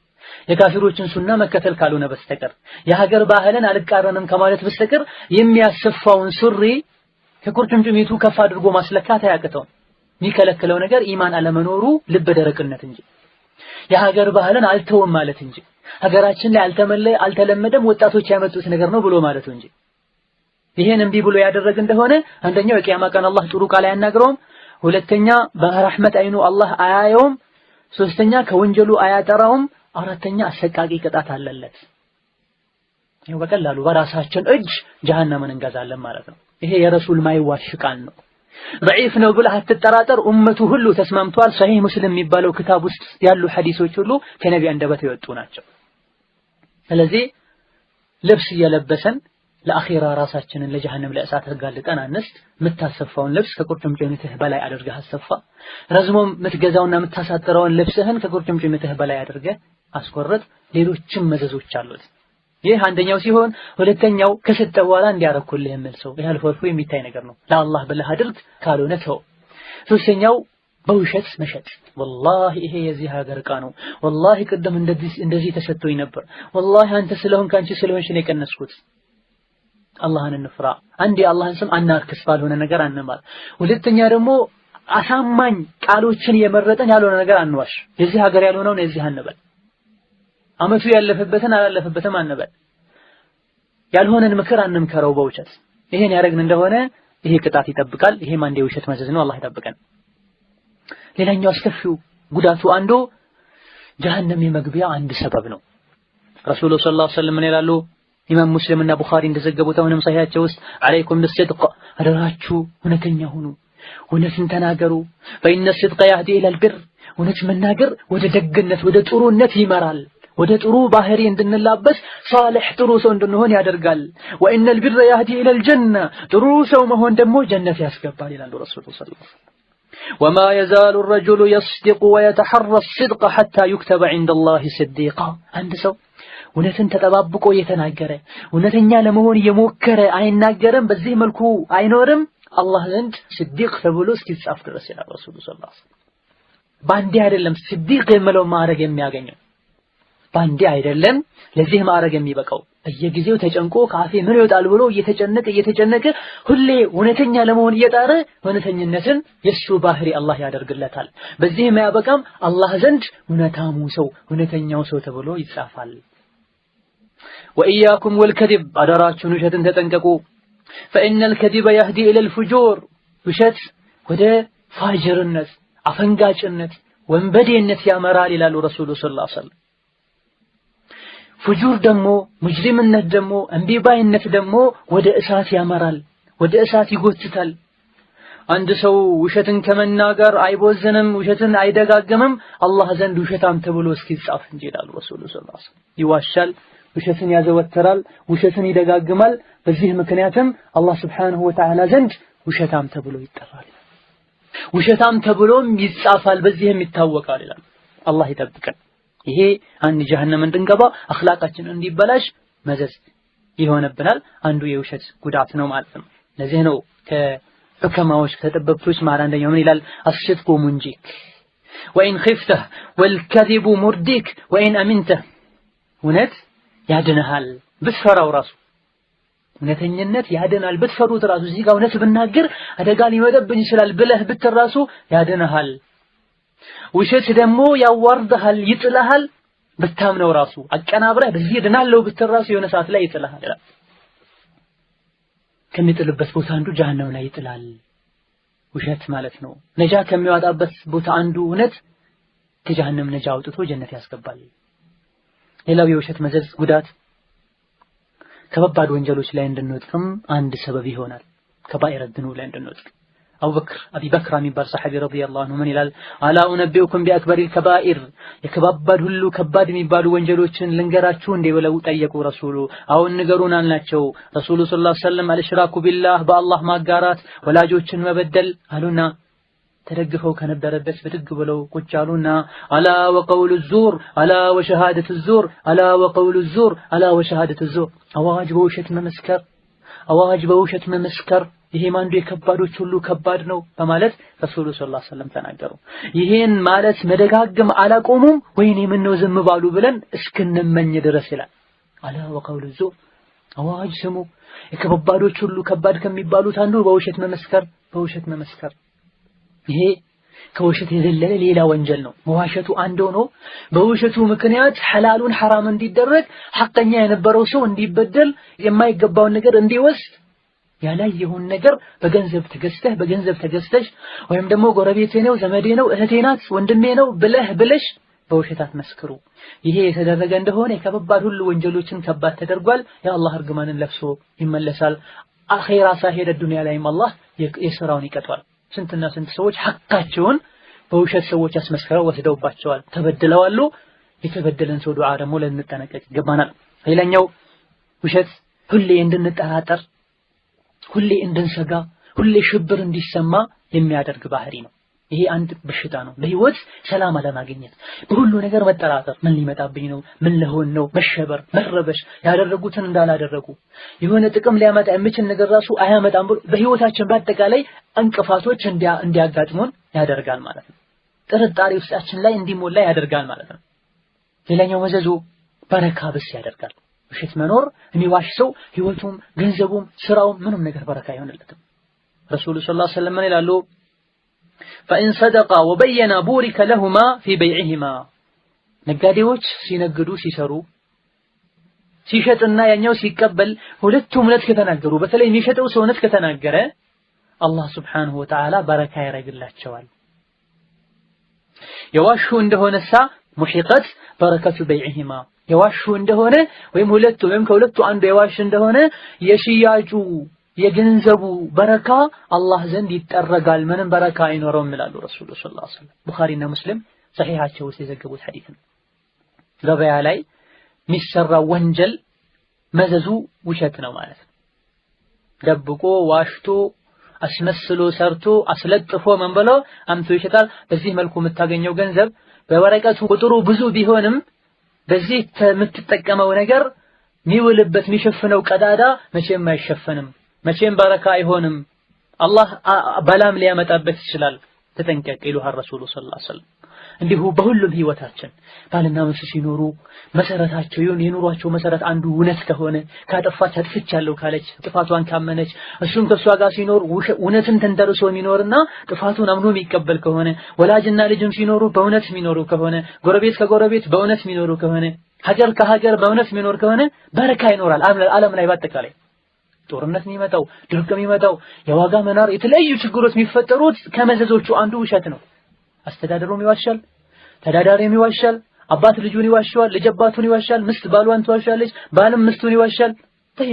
የካፊሮችን ሱና መከተል ካልሆነ በስተቀር የሀገር ባህልን አልቃረንም ከማለት በስተቀር የሚያሰፋውን ሱሪ ከቁርጭምጭሚቱ ከፍ አድርጎ ማስለካት አያቅተው የሚከለከለው ነገር ኢማን አለመኖሩ ልብ ደረቅነት እንጂ የሀገር ባህልን አልተውም ማለት እንጂ ሀገራችን ላይ አልተለመደም ወጣቶች ያመጡት ነገር ነው ብሎ ማለቱ እንጂ ይሄን እንቢ ብሎ ያደረገ እንደሆነ አንደኛው የቂያማ ቀን አላህ ጥሩ ቃል አያናግረውም ሁለተኛ በረህመት አይኑ አላህ አያየውም ሶስተኛ ከወንጀሉ አያጠራውም አራተኛ አሰቃቂ ቅጣት አለለት ይሄው በቀላሉ በራሳችን እጅ ጀሃነምን እንገዛለን ማለት ነው ይሄ የረሱል ማይዋሽ ቃል ነው ضعيف ነው ብለህ አትጠራጠር ኡመቱ ሁሉ ተስማምቷል ሰሂህ ሙስሊም የሚባለው ክታብ ውስጥ ያሉ ሐዲሶች ሁሉ ከነቢ አንደበት የወጡ ናቸው ስለዚህ ልብስ እየለበሰን ለአኺራ ራሳችንን ለጀሃነም ለእሳት አጋልጠን አንስት መታሰፋውን ልብስ ከቁርጭምጭሚትህ በላይ አድርገህ አሰፋ ረዝሞም ምትገዛውና ምታሳጥረውን ልብስህን ከቁርጭምጭሚትህ በላይ አድርገህ አስቆርጥ ሌሎችም መዘዞች አሉት ይህ አንደኛው ሲሆን ሁለተኛው ከሰጠ በኋላ እንዲያረኩልህ የምልሰው ይሄ አልፎ የሚታይ ነገር ነው ለአላህ ብለህ አድርግ ካልሆነ ተው ሶስተኛው በውሸት መሸጥ والله ይሄ የዚህ ሀገር ዕቃ ነው والله ቅድም እንደዚህ ተሰጥቶኝ ነበር والله አንተ ስለሆንክ አንቺ ስለሆንሽ ነው የቀነስኩት አላህን እንፍራ አንዴ አላህን ስም አናርክስ ባልሆነ ነገር አንማል ሁለተኛ ደግሞ አሳማኝ ቃሎችን የመረጠን ያልሆነ ነገር አንዋሽ የዚህ ሀገር ያልሆነውን የዚህ አንበል አመቱ ያለፈበትን አላለፈበትም አንበል ያልሆነን ምክር አንምከረው በውሸት ይሄን ያደረግን እንደሆነ ይሄ ቅጣት ይጠብቃል ይሄም አንዴ ውሸት መዘዝ ነው አላህ ይጠብቀን ሌላኛው አስከፊው ጉዳቱ አንዱ ጀሃነም የመግቢያ አንድ ሰበብ ነው ረሱል ሰለላሁ ዐለይሂ ወሰለም ይላሉ ኢማም ሙስሊም እና ቡኻሪ እንደዘገቡት አሁንም ሰሂሃቸው ውስጥ አለይኩም بالصدق አደራችሁ እውነተኛ ሁኑ እውነትን ተናገሩ فإن الصدق يهدي إلى البر እውነት መናገር ወደ ደግነት ወደ ጥሩነት ይመራል ወደ ጥሩ ባህሪ እንድንላበስ ሷሊህ ጥሩ ሰው እንድንሆን ያደርጋል وإن البر يهدي إلى الجنة ጥሩ ሰው መሆን ደግሞ ጀነት ያስገባል ይላሉ ረሱል ሰለላሁ ዐለይሂ ወሰለም وما يزال الرجل يصدق ويتحرى الصدق حتى يكتب عند الله صديقا አንድ ሰው እውነትን ተጠባብቆ የተናገረ እውነተኛ ለመሆን የሞከረ አይናገርም በዚህ መልኩ አይኖርም አላህ ዘንድ صديق ተብሎ እስኪጻፍ ድረስ ይላል ረሱል ሰለላሁ ዐለይሂ ወሰለም ባንዴ አይደለም صديق የሚለው ማዕረግ የሚያገኘው ባንዴ አይደለም ለዚህ ማዕረግ የሚበቃው በየጊዜው ተጨንቆ ካፌ ምን ይወጣል ብሎ እየተጨነቀ ሁሌ እውነተኛ ለመሆን እየጣረ እውነተኝነትን የሱ ባህሪ አላህ ያደርግለታል በዚህ ማያበቃም አላህ ዘንድ እውነታሙ ሰው እውነተኛው ሰው ተብሎ ይጻፋል وإياكم والكذب أدراچون ውሸትን ተጠንቀቁ فإن الكذب يهدي إلى الفجور ውሸት ወደ ፋጅርነት አፈንጋጭነት ወንበዴነት ያመራል ይላሉ ረሱል ሰለላሁ ዐለይሂ ወሰለም ፍጁር ደግሞ ሙጅሪምነት ደግሞ እንቢባይነት ደግሞ ወደ እሳት ያመራል ወደ እሳት ይጎትታል አንድ ሰው ውሸትን ከመናገር አይቦዘንም ውሸትን አይደጋግምም አላህ ዘንድ ውሸታም ተብሎ እስኪጻፍ እንጂ ይላሉ ረሱል ሰለላሁ ዐለይሂ ወሰለም ይዋሻል ውሸትን ያዘወተራል ውሸትን ይደጋግማል በዚህ ምክንያትም አላህ Subhanahu Wa Ta'ala ዘንድ ውሸታም ተብሎ ይጠራል። ውሸታም ተብሎም ይጻፋል፣ በዚህም ይታወቃል ይላል። አላህ ይጠብቀን። ይሄ አንድ ጀሃነም እንድንገባ አኽላቃችን እንዲበላሽ መዘዝ ይሆንብናል። አንዱ የውሸት ጉዳት ነው ማለት ነው። ለዚህ ነው ከዑከማዎች ከተጠበብቶች ማለት አንደኛው ምን ይላል? አስሽጥቁ ሙንጂክ ወኢን ኺፍተህ ወልከዚቡ ሙርዲክ ወኢን አሚንተህ። እውነት ያድንሃል ብትፈራው ራሱ፣ እውነተኝነት ያድናል ብትፈሩት ራሱ። እዚህ ጋር እውነት ብናገር አደጋ ሊመጣብኝ ይችላል ብለህ ብትራሱ ያድንሃል። ውሸት ደግሞ ያዋርድሃል ይጥልሃል ብታምነው ራሱ። አቀናብረህ በዚህ ድናለው ብትራሱ የሆነ ሰዓት ላይ ይጥልሃል ይላል። ከሚጥልበት ቦታ አንዱ ጀሃነም ላይ ይጥላል ውሸት ማለት ነው። ነጃ ከሚያወጣበት ቦታ አንዱ እውነት ከጀሃነም ነጃ አውጥቶ ጀነት ያስገባል። ሌላው የውሸት መዘዝ ጉዳት ከባባድ ወንጀሎች ላይ እንድንወድቅም አንድ ሰበብ ይሆናል። ከባኢረ ዝኑብ ላይ እንድንወድቅ አቢ በክር የሚባል ሰሐቢ ረዲየላሁ ዐንሁ ምን ይላል? አላ ኡነቢኡኩም ቢአክበሪል ከባኢር፣ የከባባድ ሁሉ ከባድ የሚባሉ ወንጀሎችን ልንገራችሁ እንዴ ብለው ጠየቁ ረሱሉ። አሁን ንገሩን አልናቸው። ረሱሉ ሰለላሁ ዐለይሂ ወሰለም አልሽራኩ ቢላህ፣ በአላህ ማጋራት፣ ወላጆችን መበደል አሉና ተደግፈው ከነበረበት ብድግ ብለው ቁጭ አሉና አላ ወቀውሉ ዙር አላ ወሸሃደቱ ዙር አላ ወቀውሉ ዙር አላ ወሸሃደቱ ዙር፣ አዋጅ በውሸት መመስከር፣ አዋጅ በውሸት መመስከር ይሄም አንዱ የከባዶች ሁሉ ከባድ ነው በማለት ረሱሉ ሰለላሁ ዐለይሂ ወሰለም ተናገሩ። ይሄን ማለት መደጋገም አላቆሙም። ወይኔ ምን ነው ዝም ባሉ ብለን እስክንመኝ ድረስ ይላል። አላ ወቀውሉ ዙር፣ አዋጅ ስሙ። የከባዶች ሁሉ ከባድ ከሚባሉት አንዱ በውሸት መመስከር፣ በውሸት መመስከር። ይሄ ከውሸት የዘለለ ሌላ ወንጀል ነው። መዋሸቱ አንድ ሆኖ በውሸቱ ምክንያት ሐላሉን ሐራም እንዲደረግ፣ ሐቀኛ የነበረው ሰው እንዲበደል፣ የማይገባውን ነገር እንዲወስድ፣ ያላየውን ነገር በገንዘብ ተገዝተሽ ወይም ደግሞ ጎረቤቴ ነው ዘመዴ ነው እህቴ ናት ወንድሜ ነው ብለሽ በውሸት አትመስክሩ። ይሄ የተደረገ እንደሆነ የከባድ ሁሉ ወንጀሎችን ከባድ ተደርጓል። የአላህ እርግማንን ለብሶ ይመለሳል። አኺራ ሳይሄድ ዱንያ ላይም አላህ የሥራውን ይቀጣዋል። ስንትና ስንት ሰዎች ሐቃቸውን በውሸት ሰዎች አስመስክረው ወስደውባቸዋል፣ ተበድለዋል። የተበደለን ሰው ዱዓ ደግሞ ልንጠነቀቅ ይገባናል። ሌላኛው ውሸት ሁሌ እንድንጠራጠር፣ ሁሌ እንድንሰጋ፣ ሁሌ ሽብር እንዲሰማ የሚያደርግ ባህሪ ነው። ይሄ አንድ በሽታ ነው። በህይወት ሰላም አለማግኘት፣ በሁሉ ነገር መጠራጠር፣ ምን ሊመጣብኝ ነው፣ ምን ለሆን ነው፣ መሸበር፣ መረበሽ፣ ያደረጉትን እንዳላደረጉ የሆነ ጥቅም ሊያመጣ የሚችል ነገር ራሱ አያመጣም ብሎ በህይወታችን በአጠቃላይ እንቅፋቶች እንዲያጋጥሙን ያደርጋል ማለት ነው። ጥርጣሬ ውስጣችን ላይ እንዲሞላ ያደርጋል ማለት ነው። ሌላኛው መዘዙ በረካ ብስ ያደርጋል። ውሸት መኖር የሚዋሽ ሰው ህይወቱም ገንዘቡም ስራውም ምንም ነገር በረካ አይሆንለትም። ረሱሉ ሰለላሁ ዐለይሂ ወሰለም ይላሉ فإن صدقا وبينا بورك لهما في بيعهما። ነጋዴዎች ሲነግዱ ሲሰሩ ሲሸጥና ያኛው ሲቀበል ሁለቱም እውነት ከተናገሩ፣ በተለይ የሚሸጠው ሰው እውነት ከተናገረ አላህ ሱብሓነሁ ወተዓላ በረካ ያደርግላቸዋል። የዋሹ እንደሆነሳ ሙሒቀት በረከቱ በይዕሂማ። የዋሹ እንደሆነ ወይም ከሁለቱ አንዱ የዋሽ እንደሆነ የሽያጩ የገንዘቡ በረካ አላህ ዘንድ ይጠረጋል፣ ምንም በረካ አይኖረውም ይላሉ ረሱሉ ሰለላሁ ዐለይሂ ወሰለም። ቡኻሪና ሙስሊም ሰሒሐቸው ውስጥ የዘገቡት ሐዲስ ነው። ገበያ ላይ የሚሰራው ወንጀል መዘዙ ውሸት ነው ማለት ነው። ደብቆ ዋሽቶ አስመስሎ ሰርቶ አስለጥፎ ምን ብሎ አምቶ ይሸጣል። በዚህ መልኩ የምታገኘው ገንዘብ በወረቀቱ ቁጥሩ ብዙ ቢሆንም በዚህ የምትጠቀመው ነገር የሚውልበት የሚሸፍነው ቀዳዳ መቼም አይሸፈንም፣ መቼም በረካ አይሆንም። አላህ በላም ሊያመጣበት ይችላል። ተጠንቀቅ ይሉሃል ረሱሉ ሰለላሁ ዐለይሂ ወሰለም። እንዲሁ በሁሉም ህይወታችን ባልና ሚስት ሲኖሩ መሰረታቸው የኑሯቸው መሰረት አንዱ እውነት ከሆነ ካጠፋች አጥፍቻለሁ ካለች ጥፋቷን ካመነች፣ እሱም ከሷ ጋር ሲኖር እውነትን ተንተርሶ የሚኖርና ጥፋቱን አምኖ የሚቀበል ከሆነ፣ ወላጅና ልጅም ሲኖሩ በእውነት የሚኖሩ ከሆነ፣ ጎረቤት ከጎረቤት በእውነት የሚኖሩ ከሆነ፣ ሀገር ከሀገር በእውነት የሚኖር ከሆነ በረካ ይኖራል። ዓለም ላይ በአጠቃላይ ጦርነት የሚመጣው ድርቅ የሚመጣው የዋጋ መናር የተለያዩ ችግሮች የሚፈጠሩት ከመዘዞቹ አንዱ ውሸት ነው። አስተዳደሩም ይዋሻል፣ ተዳዳሪም ይዋሻል፣ አባት ልጁን ይዋሻል፣ ልጅ አባቱን ይዋሻል፣ ሚስት ባሏን ትዋሻለች፣ ባልም ሚስቱን ይዋሻል።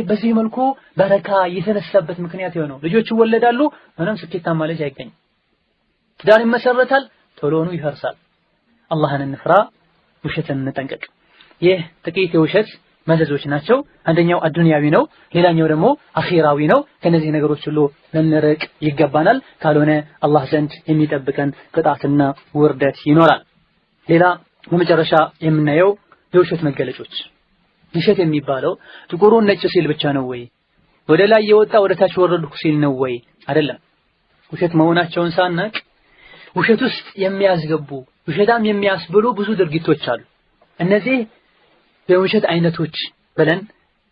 በዚህ መልኩ በረካ የተነሳበት ምክንያት የሆነው ልጆች ይወለዳሉ፣ ምንም ስኬታማ ልጅ አይገኝም። ትዳር ይመሰረታል፣ ቶሎኑ ይፈርሳል። አላህን እንፍራ፣ ውሸትን እንጠንቀቅ። ይህ ጥቂት የውሸት መዘዞች ናቸው። አንደኛው አዱንያዊ ነው፣ ሌላኛው ደግሞ አኺራዊ ነው። ከነዚህ ነገሮች ሁሉ ልንርቅ ይገባናል። ካልሆነ አላህ ዘንድ የሚጠብቀን ቅጣትና ውርደት ይኖራል። ሌላ በመጨረሻ የምናየው የውሸት መገለጮች። ውሸት የሚባለው ጥቁሩን ነጭ ሲል ብቻ ነው ወይ? ወደ ላይ የወጣ ወደ ታች ወረድኩ ሲል ነው ወይ? አይደለም። ውሸት መሆናቸውን ሳናቅ ውሸት ውስጥ የሚያስገቡ ውሸታም የሚያስብሉ ብዙ ድርጊቶች አሉ። እነዚህ የውሸት አይነቶች ብለን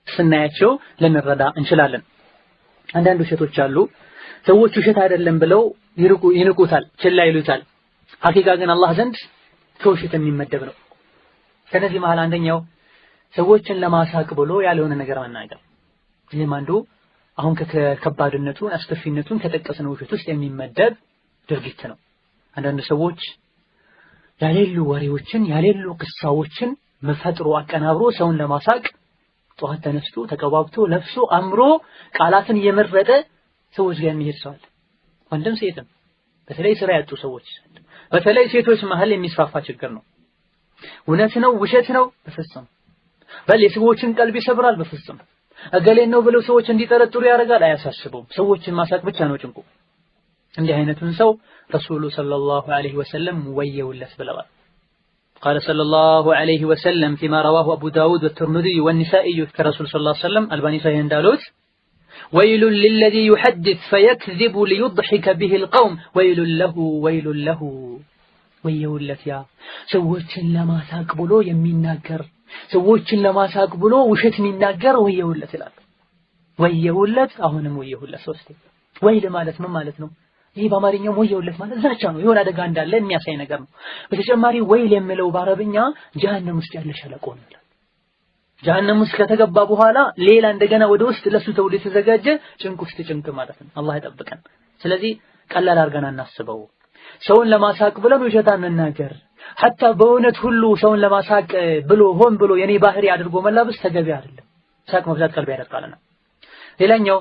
ስናያቸው ልንረዳ እንችላለን። አንዳንድ ውሸቶች አሉ ሰዎች ውሸት አይደለም ብለው ይንቁታል፣ ችላ ይሉታል። ሐቂቃ ግን አላህ ዘንድ ከውሸት የሚመደብ ነው። ከነዚህ መሃል አንደኛው ሰዎችን ለማሳቅ ብሎ ያልሆነ ነገር መናገር። ይህም አንዱ አሁን ከከባድነቱ አስከፊነቱን ከጠቀስነው ውሸት ውስጥ የሚመደብ ድርጊት ነው። አንዳንድ ሰዎች ያሌሉ ወሬዎችን ያሌሉ ቅሳዎችን መፈጥሮ አቀናብሮ ሰውን ለማሳቅ ጠዋት ተነስቶ ተቀባብቶ ለብሶ አምሮ ቃላትን እየመረጠ ሰዎች ጋር የሚሄድ ሰው አለ። ወንድም ሴትም፣ በተለይ ስራ ያጡ ሰዎች፣ በተለይ ሴቶች መሃል የሚስፋፋ ችግር ነው። እውነት ነው ውሸት ነው? በፍጹም። በል የሰዎችን ቀልብ ይሰብራል? በፍጹም። እገሌን ነው ብለው ሰዎች እንዲጠረጥሩ ያደርጋል? አያሳስበውም። ሰዎችን ማሳቅ ብቻ ነው ጭንቁ። እንዲህ አይነቱን ሰው ረሱሉ ሰለላሁ ዐለይሂ ወሰለም ወየውለት ብለዋል። قال صلى الله عليه وسلم فيما رواه أبو داود والترمذي والنسائي كرسول صلى الله عليه وسلم الباني صحيح دالوت ويل للذي يحدث فيكذب ليضحك به القوم ويل له ወየውለት ያ ሰዎችን ለማሳቅ ብሎ የሚናገር ሰዎችን ለማሳቅ ብሎ ውሸት የሚናገር ወየውለት ይላል። ወየውለት አሁንም ወየውለት ሶስቴ። ወይል ማለት ምን ማለት ነው? ይህ በአማርኛው ወየውለት ማለት ዛቻ ነው፣ የሆነ አደጋ እንዳለ የሚያሳይ ነገር ነው። በተጨማሪ ወይል የሚለው በአረብኛ ጀሃነም ውስጥ ያለ ሸለቆ ነው ይላል። ጀሃነም ውስጥ ከተገባ በኋላ ሌላ እንደገና ወደ ውስጥ ለሱ ተውል የተዘጋጀ ጭንቅ ውስጥ ጭንቅ ማለት ነው። አላህ ይጠብቀን። ስለዚህ ቀላል አድርገን አናስበው። ሰውን ለማሳቅ ብለን ውሸት አንናገር። ሐታ በእውነት ሁሉ ሰውን ለማሳቅ ብሎ ሆን ብሎ የኔ ባህሪ አድርጎ መላበስ ተገቢ አይደለም። ሳቅ መብዛት ቀልብ ያደርቃልና። ሌላኛው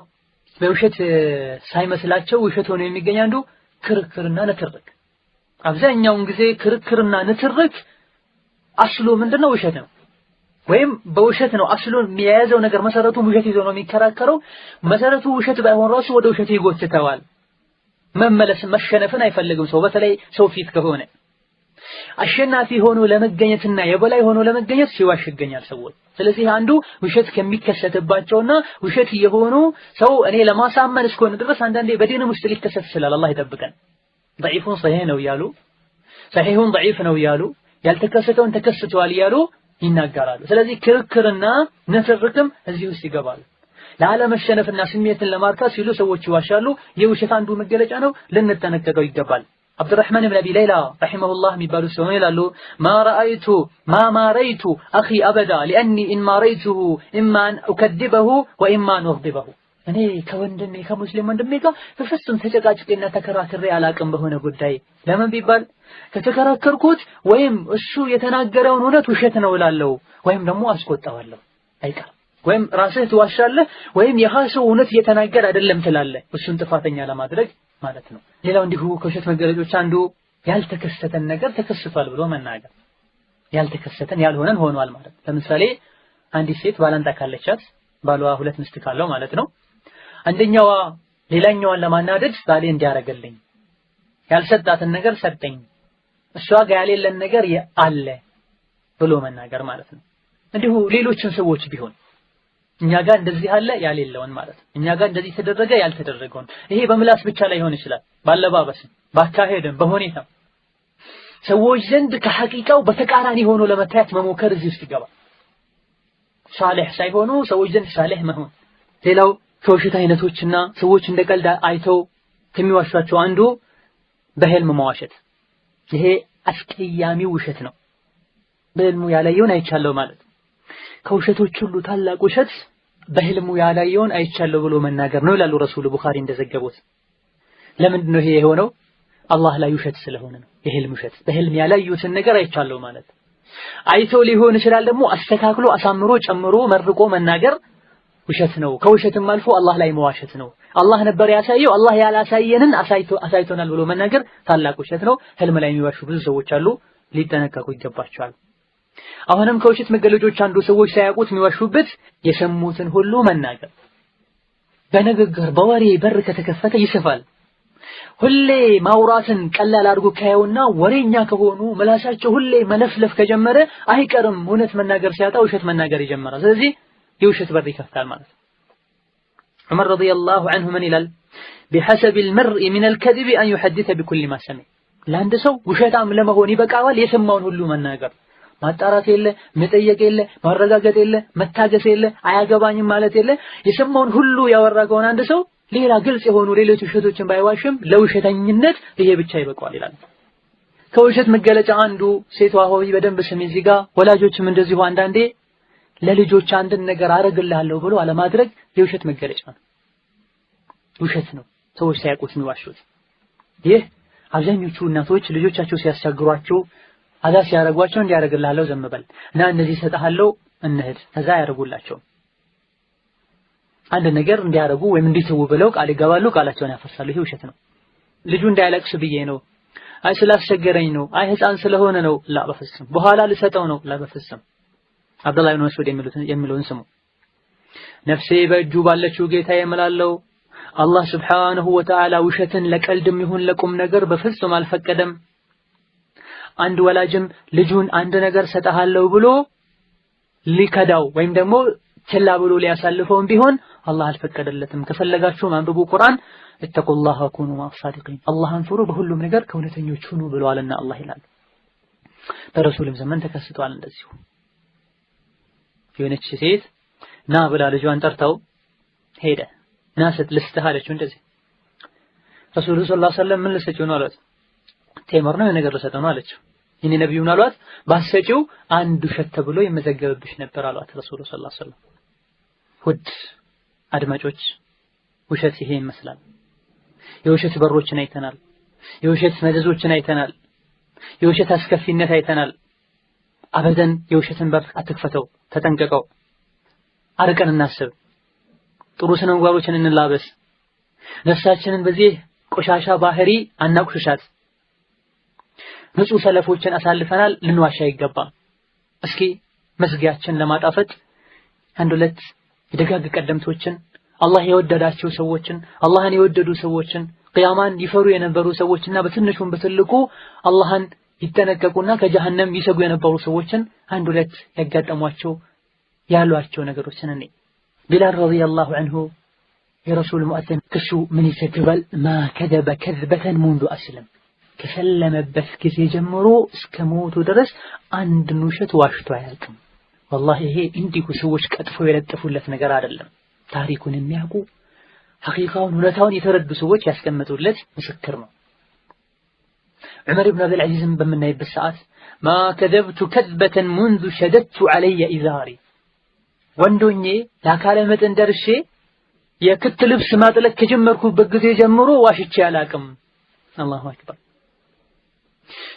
በውሸት ሳይመስላቸው ውሸት ሆኖ የሚገኝ አንዱ ክርክርና ንትርክ። አብዛኛውን ጊዜ ክርክርና ንትርክ አስሉ ምንድነው? ውሸት ነው። ወይም በውሸት ነው አስሉን የሚያያዘው ነገር መሰረቱ ውሸት ይዞ ነው የሚከራከረው። መሰረቱ ውሸት ባይሆን ራሱ ወደ ውሸት ይጎትተዋል። መመለስ መሸነፍን አይፈልግም ሰው፣ በተለይ ሰው ፊት ከሆነ አሸናፊ ሆኖ ለመገኘትና የበላይ ሆኖ ለመገኘት ሲዋሽ ይገኛል ሰዎች። ስለዚህ አንዱ ውሸት ከሚከሰትባቸውና ውሸት የሆኑ ሰው እኔ ለማሳመን እስከሆነ ድረስ አንዳንዴ በዲንም ውስጥ ሊከሰት ይችላል። አላህ ይጠብቀን። ضعيفون صحيح ነው ያሉ፣ صحيحون ضعيف ነው ያሉ፣ ያልተከሰተውን ተከስቷል ያሉ ይናገራሉ። ስለዚህ ክርክርና ንትርክም እዚህ ውስጥ ይገባሉ። ለዓለመሸነፍና ስሜትን ለማርካት ሲሉ ሰዎች ይዋሻሉ። የውሸት አንዱ መገለጫ ነው፣ ልንጠነቀቀው ይገባል። አብዱራህማን ኢብኑ አቢ ለይላ ረሂመሁላህ የሚባሉ ሰው ይላሉ ما رأيت أخي أبدا لأني إن ما رأيته إما أن أكذبه وإما أن أغضبه። እኔ ከወንድሜ ከሙስሊም ወንድሜ ጋር በፍጹም ተጨቃጭቄና ተከራክሬ አላቅም በሆነ ጉዳይ። ለምን ቢባል ከተከራከርኩት ወይም እሱ የተናገረውን እውነት ውሸት ነው እላለሁ ወይም ደግሞ አስቆጣዋለሁ አይቀርም። ወይም ራስህ ትዋሻለህ ወይም የሐሰው እውነት እየተናገረ አይደለም ትላለህ፣ እሱን ጥፋተኛ ለማድረግ ማለት ነው። ሌላው እንዲሁ ከውሸት መገለጫዎች አንዱ ያልተከሰተን ነገር ተከስቷል ብሎ መናገር። ያልተከሰተን ያልሆነን ሆኗል ማለት። ለምሳሌ አንዲት ሴት ባላንጣ ካለቻት፣ ባሏ ሁለት ሚስት ካለው ማለት ነው። አንደኛዋ ሌላኛዋን ለማናደድ ባሌ እንዲያረጋልኝ ያልሰጣትን ነገር ሰጠኝ፣ እሷ ጋር ያሌለን ነገር አለ ብሎ መናገር ማለት ነው። እንዲሁ ሌሎችን ሰዎች ቢሆን እኛ ጋር እንደዚህ አለ ያሌለውን ማለት ነው። እኛ ጋር እንደዚህ ተደረገ ያልተደረገውን። ይሄ በምላስ ብቻ ላይ ሆነ ይችላል፣ ባለባበስም ባካሄድም በሁኔታም ሰዎች ዘንድ ከሐቂቃው በተቃራኒ ሆኖ ለመታየት መሞከር እዚህ ውስጥ ይገባል። ሳሊህ ሳይሆኑ ሰዎች ዘንድ ሳሊህ መሆን። ሌላው ከውሸት አይነቶችና ሰዎች እንደ ቀልድ አይተው ከሚዋሿቸው አንዱ በህልም መዋሸት። ይሄ አስቀያሚ ውሸት ነው። በህልሙ ያላየውን አይቻለው ማለት ከውሸቶች ሁሉ ታላቅ ውሸት በህልሙ ያላየውን አይቻለው ብሎ መናገር ነው ይላሉ ረሱሉ ቡኻሪ እንደዘገቡት። ለምንድን ነው ይሄ የሆነው? አላህ ላይ ውሸት ስለሆነ ነው። የህልም ውሸት በህልም ያላዩትን ነገር አይቻለው ማለት አይቶ ሊሆን ይችላል። ደግሞ አስተካክሎ አሳምሮ ጨምሮ መርቆ መናገር ውሸት ነው። ከውሸትም አልፎ አላህ ላይ መዋሸት ነው። አላህ ነበር ያሳየው፣ አላህ ያላሳየንን አሳይቶናል ብሎ መናገር ታላቅ ውሸት ነው። ህልም ላይ የሚዋሹ ብዙ ሰዎች አሉ፣ ሊጠነቀቁ ይገባቸዋል። አሁንም ከውሸት መገለጫዎች አንዱ ሰዎች ሳያውቁት የሚዋሹበት የሰሙትን ሁሉ መናገር። በንግግር በወሬ በር ከተከፈተ ይሰፋል። ሁሌ ማውራትን ቀላል አድርጎ ካየውና ወሬኛ ከሆኑ ምላሳቸው ሁሌ መለፍለፍ ከጀመረ አይቀርም እውነት መናገር ሲያጣ ውሸት መናገር ይጀምራል። ስለዚህ የውሸት በር ይከፍታል ማለት ነው። ዑመር ረዲየላሁ ዐንሁ ምን ይላል? بحسب المرء من الكذب أن يحدث بكل ما سمع ለአንድ ሰው ውሸታም ለመሆን ይበቃዋል የሰማውን ሁሉ መናገር። ማጣራት የለ፣ መጠየቅ የለ፣ ማረጋገጥ የለ፣ መታገስ የለ፣ አያገባኝም ማለት የለ። የሰማውን ሁሉ ያወራ ከሆነ አንድ ሰው ሌላ ግልጽ የሆኑ ሌሎች ውሸቶችን ባይዋሽም ለውሸተኝነት ይሄ ብቻ ይበቃዋል ይላል። ከውሸት መገለጫ አንዱ ሴቷ ሆይ በደንብ ስሚ፣ እዚህ ጋር ወላጆችም እንደዚሁ አንዳንዴ ለልጆች አንድን ነገር አረግልሃለሁ ብሎ አለማድረግ የውሸት መገለጫ ነው። ውሸት ነው ሰዎች ሳያውቁት የሚዋሹት። ይህ አብዛኞቹ እናቶች ልጆቻቸው ሲያስቸግሯቸው አዛ ሲያረጓቸው እንዲያረግልሃለሁ ዘም በል እና እንደዚህ ሰጣሃለሁ እንሂድ ከዛ ያረጉላቸው አንድ ነገር እንዲያረጉ ወይም እንዲተው ብለው ቃል ይገባሉ፣ ቃላቸውን ያፈርሳሉ። ይሄ ውሸት ነው። ልጁ እንዳይለቅስ ብዬ ነው፣ አይ ስላስቸገረኝ ነው፣ አይ ህፃን ስለሆነ ነው፣ ላ በፍጹም በኋላ ልሰጠው ነው፣ ላ በፍጹም። አብዱላህ ኢብኑ መስዑድ የሚሉን ስሙ። ነፍሴ በእጁ ባለችው ጌታዬ እምላለሁ አላህ ሱብሓነሁ ወተዓላ ውሸትን ለቀልድም ይሁን ለቁም ነገር በፍጹም አልፈቀደም። አንድ ወላጅም ልጁን አንድ ነገር ሰጣሃለሁ ብሎ ሊከዳው ወይም ደግሞ ችላ ብሎ ሊያሳልፈውም ቢሆን አላህ አልፈቀደለትም። ከፈለጋችሁ አንብቡ ቁርአን እተቁላህ ወኩኑ ማሳዲቂን አላህን ፍሩ በሁሉም ነገር ከእውነተኞች ሁኑ ብለዋልና አላህ ይላል። በረሱልም ዘመን ተከስቷል እንደዚሁ። የሆነች ሴት ና ብላ ልጇን ጠርተው ሄደ። ና ልስጥህ አለችው። እንደዚህ ረሱሉ ሰለላሁ ዐለይሂ ወሰለም ምን ልሰጪው ነው አሏት። ቴምር ነው የነገር ልሰጠው ነው አለችው። ይሄን ነብዩን አሏት ባሰጪው አንድ ውሸት ተብሎ የመዘገብብሽ ነበር አሏት ረሱሉ ሰለላሁ ዐለይሂ ወሰለም። ውድ አድማጮች ውሸት ይሄ ይመስላል። የውሸት በሮችን አይተናል። የውሸት መዘዞችን አይተናል። የውሸት አስከፊነት አይተናል። አበደን የውሸትን በር አትክፈተው፣ ተጠንቀቀው። አርቀን እናስብ። ጥሩ ስነ ምግባሮችን እንላበስ። ነፍሳችንን በዚህ ቆሻሻ ባህሪ አናቁሽሻት። ንጹህ ሰለፎችን አሳልፈናል፣ ልንዋሻ አይገባም። እስኪ መዝጊያችን ለማጣፈጥ አንድ ሁለት የደጋግ ቀደምቶችን አላህ የወደዳቸው ሰዎችን አላህን የወደዱ ሰዎችን ቂያማን ይፈሩ የነበሩ ሰዎችና በትንሹም በትልቁ አላህን ይተነቀቁና ከጀሃነም ይሰጉ የነበሩ ሰዎችን አንድ ሁለት ያጋጠሟቸው ያሏቸው ነገሮችን እኔ ቢላል ረዲየላሁ ዐንሁ የረሱል ሙአዘን ከሱ ምን ይሰግባል? ማ ከደበ ከዝበተን ሙንዱ አስለም ከሰለመበት ጊዜ ጀምሮ እስከ ሞቱ ድረስ አንድ ውሸት ዋሽቶ አያውቅም። والله ይሄ እንዲሁ ሰዎች ቀጥፈው የለጠፉለት ነገር አይደለም። ታሪኩን የሚያውቁ ሐቂቃውን ሁኔታውን የተረዱ ሰዎች ያስቀምጡለት ምስክር ነው። ዑመር ኢብኑ አብዱል ዐዚዝን በምናይበት ሰዓት ማ ከደብቱ ከዝበተን ሙንዱ ሸደቱ ዐለየ ኢዛሪ ወንዶኜ ለአካለ መጠን ደርሼ የክት ልብስ ማጥለቅ ከጀመርኩበት ጊዜ ጀምሮ ዋሽቼ አላውቅም። አላሁ አክበር።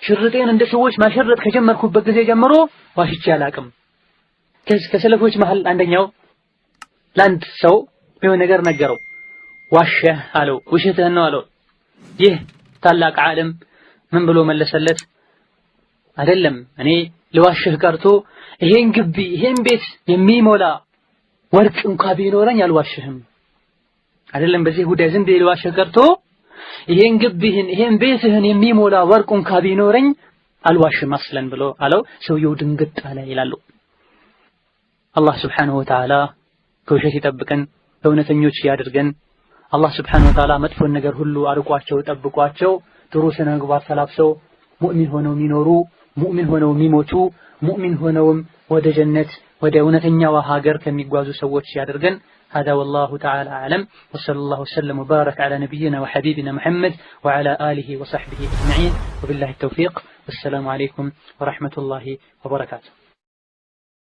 ሽርጤን እንደ ሰዎች ማሸረጥ ከጀመርኩበት ጊዜ ጀምሮ ዋሽቼ አላውቅም። ከሰለፎች መሃል አንደኛው ለአንድ ሰው የሆነ ነገር ነገረው። ዋሸህ አለው። ውሸትህን ነው አለው። ይህ ታላቅ ዓለም ምን ብሎ መለሰለት? አይደለም እኔ ልዋሽህ ቀርቶ ይሄን ግቢ ይሄን ቤት የሚሞላ ወርቅ እንኳን ቢኖረኝ አልዋሽህም። አይደለም በዚህ ጉዳይ ዝም ብዬ ልዋሽህ ቀርቶ ይሄን ግቢህን ይሄን ቤትህን የሚሞላ ወርቅ እንኳን ቢኖረኝ አልዋሽም አስለን ብሎ አለው። ሰውየው ድንግጥ አለ ይላሉ። አላህ ሱብሓነሁ ወተዓላ ከውሸት ይጠብቀን፣ እውነተኞች ያድርገን። አላህ ሱብሓነሁ ወተዓላ መጥፎን ነገር ሁሉ አርቋቸው ጠብቋቸው ጥሩ ስነ ምግባር ተላብሰው ሙእሚን ሆነው የሚኖሩ ሙእሚን ሆነው የሚሞቱ ሙእሚን ሆነውም ወደ ጀነት ወደ እውነተኛው ሀገር ከሚጓዙ ሰዎች ያድርገን። هذا والله تعالى أعلم وصلى الله وسلم وبارك على نبينا وحبيبنا محمد وعلى آله وصحبه أجمعين وبالله التوفيق والسلام عليكم ورحمة الله وبركاته.